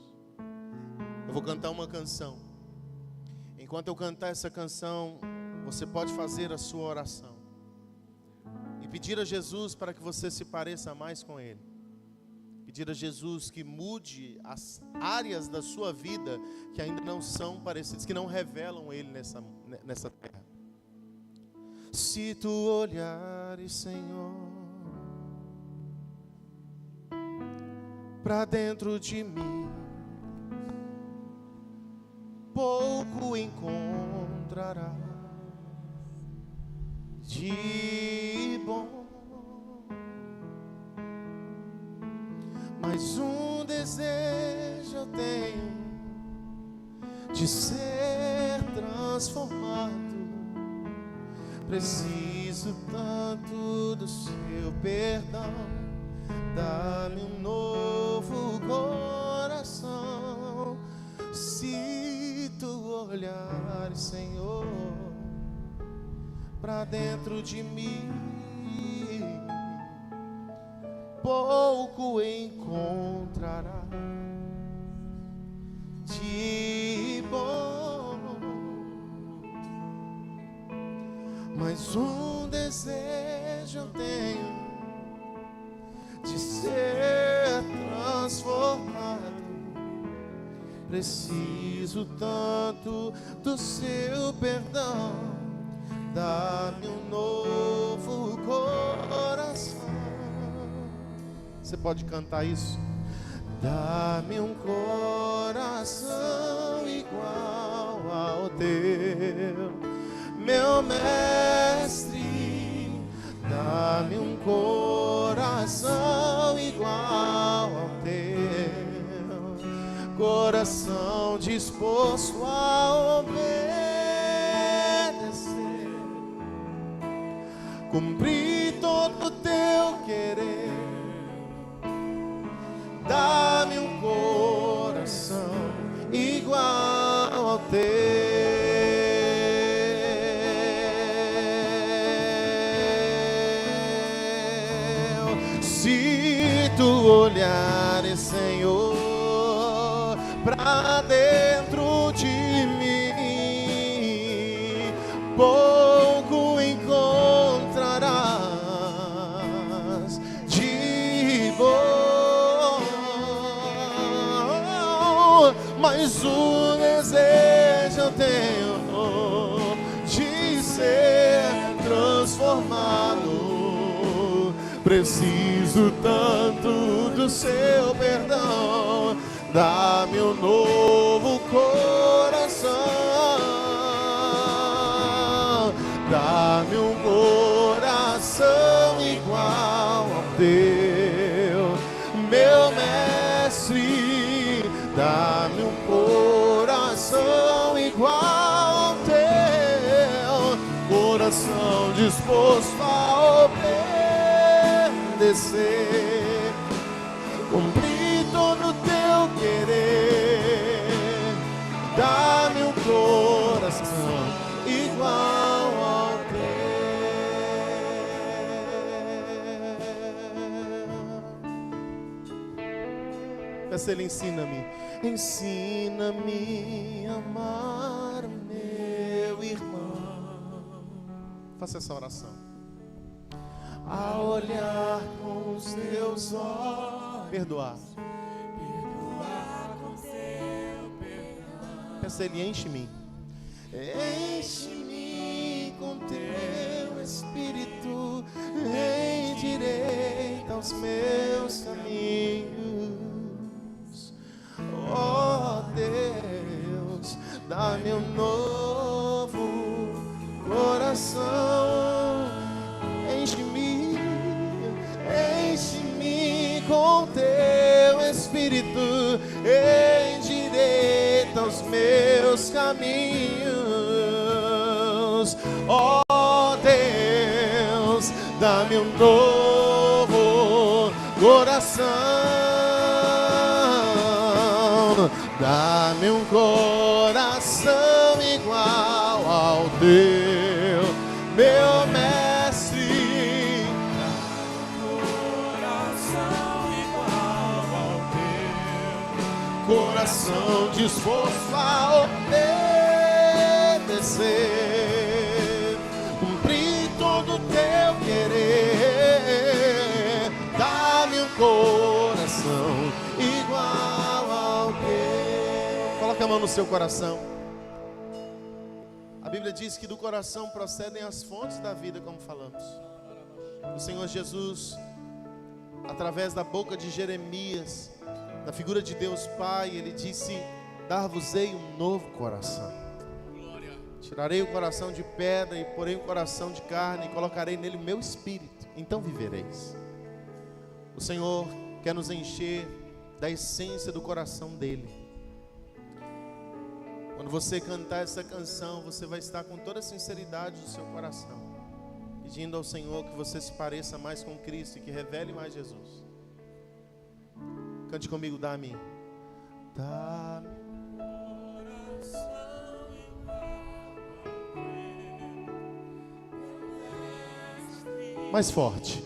Eu vou cantar uma canção. Enquanto eu cantar essa canção, você pode fazer a sua oração e pedir a Jesus para que você se pareça mais com Ele. Pedir a Jesus que mude as áreas da sua vida que ainda não são parecidas, que não revelam Ele nessa terra. Se tu olhares, Senhor, para dentro de mim, pouco encontrarás de bom, mas um desejo eu tenho de ser transformado. Preciso tanto do seu perdão, dá-me um novo coração. Se tu olhares, Senhor, pra dentro de mim, pouco encontrará de bom, mas um desejo eu tenho de ser transformado. Preciso tanto do seu perdão. Dá-me um novo coração. Você pode cantar isso? Dá-me um coração igual ao teu, meu mestre. Dá-me um coração igual ao teu, coração disposto a obedecer, cumprir todo o teu querer. Dá-me um coração igual ao teu. Se tu olhares, Senhor, pra dentro de mim, pouco encontrarás de bom, mas o desejo eu tenho de ser transformado. Preciso tanto do seu perdão. Dá-me um novo coração. Dá-me um coração igual ao teu, meu mestre. Dá-me um coração igual ao teu, coração disposto a obedecer, cumprir todo o teu querer. Dá-me um coração igual ao teu. Peça ele, ensina-me, ensina-me a amar o meu irmão. Faça essa oração. A olhar com os teus olhos, perdoar com teu perdão. Peça ele, enche-me, enche-me com teu Espírito, endireita os meus caminhos. Ó Deus, dá-me um novo coração. Enche-me, enche-me com teu Espírito, endireita os meus caminhos. Ó Deus, dá-me um novo coração. Dá-me um coração igual ao teu, meu mestre. Coração disposto a obedecer, cumprir todo o teu querer. Dá-me um coração igual ao teu. Coloca a mão no seu coração. A Bíblia diz que do coração procedem as fontes da vida, como falamos. O Senhor Jesus, através da boca de Jeremias, na figura de Deus Pai, ele disse: dar-vos-ei um novo coração. Tirarei o coração de pedra e porei um coração de carne e colocarei nele o meu espírito, então vivereis. O Senhor quer nos encher da essência do coração dele. Quando você cantar essa canção, você vai estar com toda a sinceridade do seu coração, pedindo ao Senhor que você se pareça mais com Cristo e que revele mais Jesus. Cante comigo, dá-me, dá-me coração igual ao teu, Mais forte.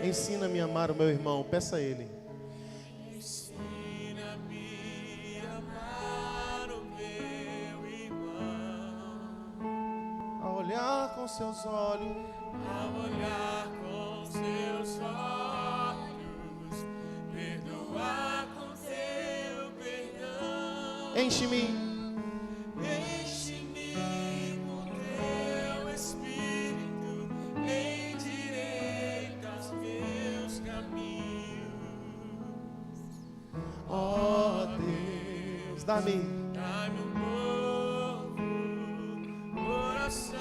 Ensina-me a amar o meu irmão, peça a Ele.
Ensina-me a amar o meu irmão,
A olhar com seus olhos,
a olhar com seus olhos, perdoar com teu perdão.
enche-me.
Enche-me com teu Espírito, endireita os meus caminhos.
Ó Deus, dá-me.
Dá-me um novo coração.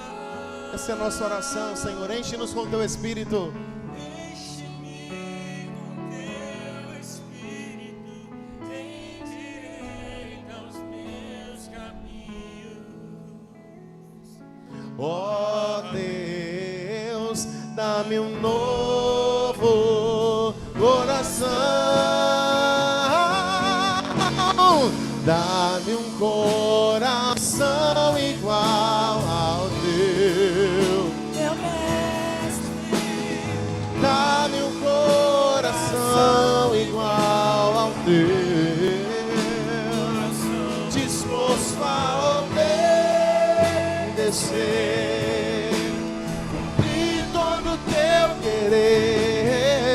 Essa é a nossa oração, Senhor. Enche-nos com teu Espírito.
Enche-me com teu Espírito, endireita os meus caminhos.
Ó Deus, dá-me um novo coração. Dá-me um coração igual ao teu.
Meu mestre,
Dá-me um coração igual ao teu, disposto a obedecer, cumprir todo o teu querer.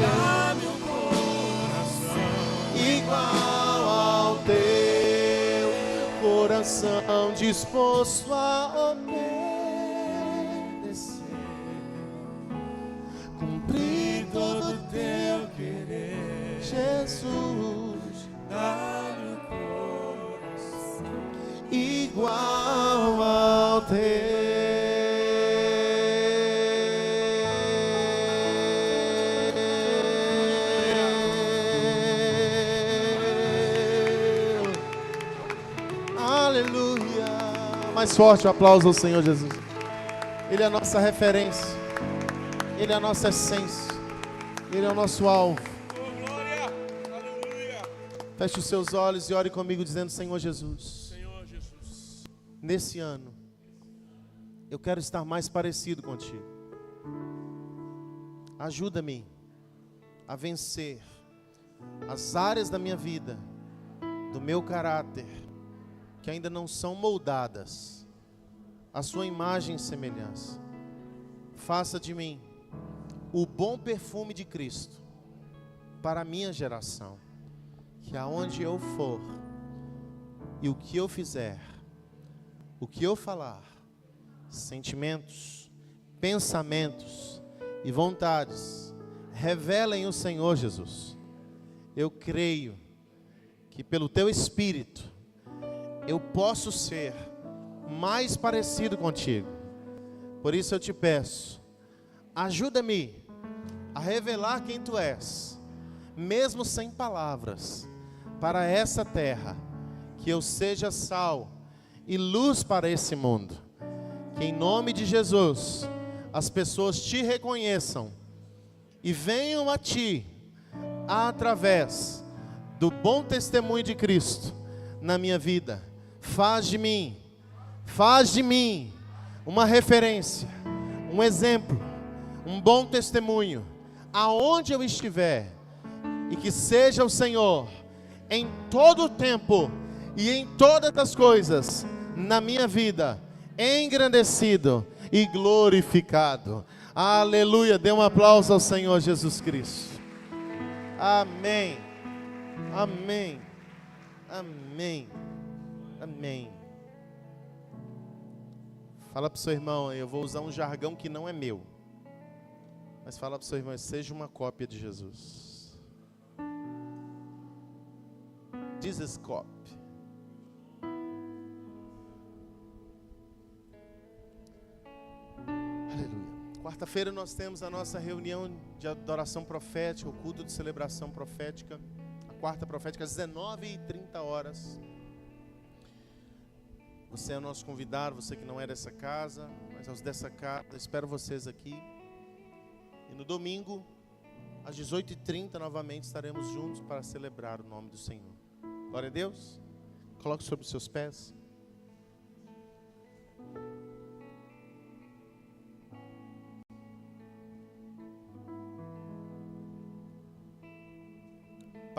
dá-me um coração
Igual ao teu coração, disposto a obedecer, cumprir todo o teu querer. Jesus,
dá-me um coração
igual ao teu. Aleluia. Mais forte o aplauso ao Senhor Jesus. Ele é a nossa referência. Ele é a nossa essência. Ele é o nosso alvo.
Oh, glória, aleluia.
Feche os seus olhos e ore comigo dizendo: Senhor Jesus,
Senhor Jesus,
nesse ano eu quero estar mais parecido contigo. Ajuda-me a vencer as áreas da minha vida, do meu caráter, que ainda não são moldadas à sua imagem e semelhança. Faça de mim o bom perfume de Cristo para a minha geração, que aonde eu for e o que eu fizer, o que eu falar, sentimentos, pensamentos e vontades revelem o Senhor Jesus. Eu creio que pelo teu Espírito eu posso ser mais parecido contigo. Por isso eu te peço, ajuda-me a revelar quem tu és, mesmo sem palavras, para essa terra, que eu seja sal e luz para esse mundo. Que em nome de Jesus as pessoas te reconheçam e venham a ti através do bom testemunho de Cristo na minha vida. Faz de mim uma referência, um exemplo, um bom testemunho, aonde eu estiver, e que seja o Senhor em todo o tempo e em todas as coisas na minha vida, engrandecido e glorificado. Aleluia, dê um aplauso ao Senhor Jesus Cristo. Amém, amém, amém, amém. Fala para o seu irmão, eu vou usar um jargão que não é meu, mas fala para o seu irmão, seja uma cópia de Jesus. Jesus copy. Aleluia. Quarta-feira nós temos a nossa reunião de adoração profética, o culto de celebração profética. quarta profética, às 19h30. Você é o nosso convidado, você que não é dessa casa, mas aos dessa casa, espero vocês aqui. E no domingo, às 18h30, novamente estaremos juntos para celebrar o nome do Senhor. Glória a Deus. Coloque sobre os seus pés.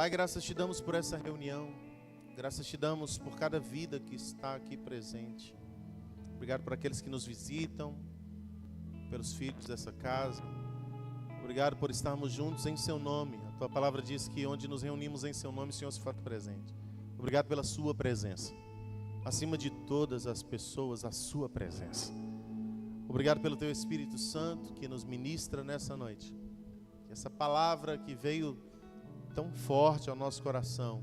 Pai, graças te damos por essa reunião. Graças te damos por cada vida que está aqui presente. Obrigado por aqueles que nos visitam, pelos filhos dessa casa. Obrigado por estarmos juntos em seu nome. A tua palavra diz que onde nos reunimos em seu nome, o Senhor se faz presente. Obrigado pela sua presença. Acima de todas as pessoas, a sua presença. Obrigado pelo teu Espírito Santo que nos ministra nessa noite. Que essa palavra que veio tão forte ao nosso coração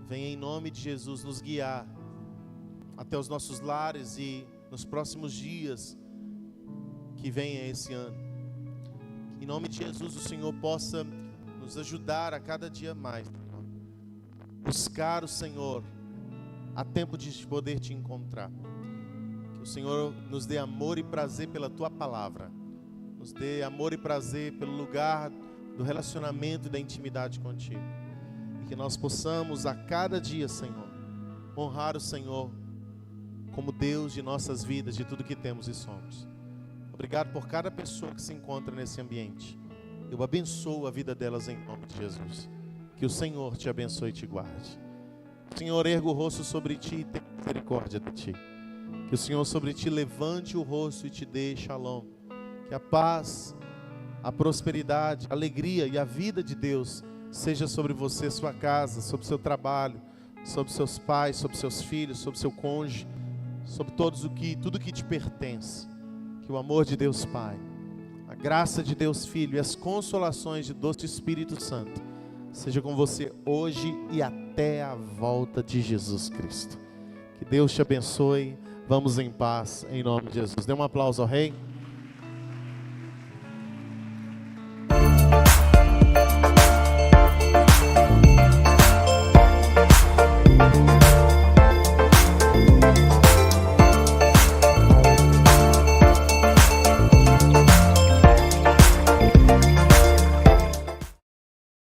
venha em nome de Jesus nos guiar até os nossos lares e nos próximos dias que venha esse ano. Que em nome de Jesus o Senhor possa nos ajudar a cada dia mais. Buscar o Senhor a tempo de poder te encontrar. Que o Senhor nos dê amor e prazer pela tua palavra. Nos dê amor e prazer pelo lugar do relacionamento e da intimidade contigo. E que nós possamos a cada dia, Senhor, honrar o Senhor como Deus de nossas vidas, de tudo que temos e somos. Obrigado por cada pessoa que se encontra nesse ambiente. Eu abençoo a vida delas em nome de Jesus. Que o Senhor te abençoe e te guarde. Que o Senhor erga o rosto sobre ti e tenha misericórdia de ti. Que o Senhor sobre ti levante o rosto e te dê shalom. Que a paz, a prosperidade, a alegria e a vida de Deus seja sobre você, sua casa, sobre seu trabalho, sobre seus pais, sobre seus filhos, sobre seu cônjuge, sobre tudo que te pertence. Que o amor de Deus Pai, a graça de Deus Filho e as consolações de doce Espírito Santo seja com você hoje e até a volta de Jesus Cristo. Que Deus te abençoe. Vamos em paz, em nome de Jesus. Dê um aplauso ao Rei.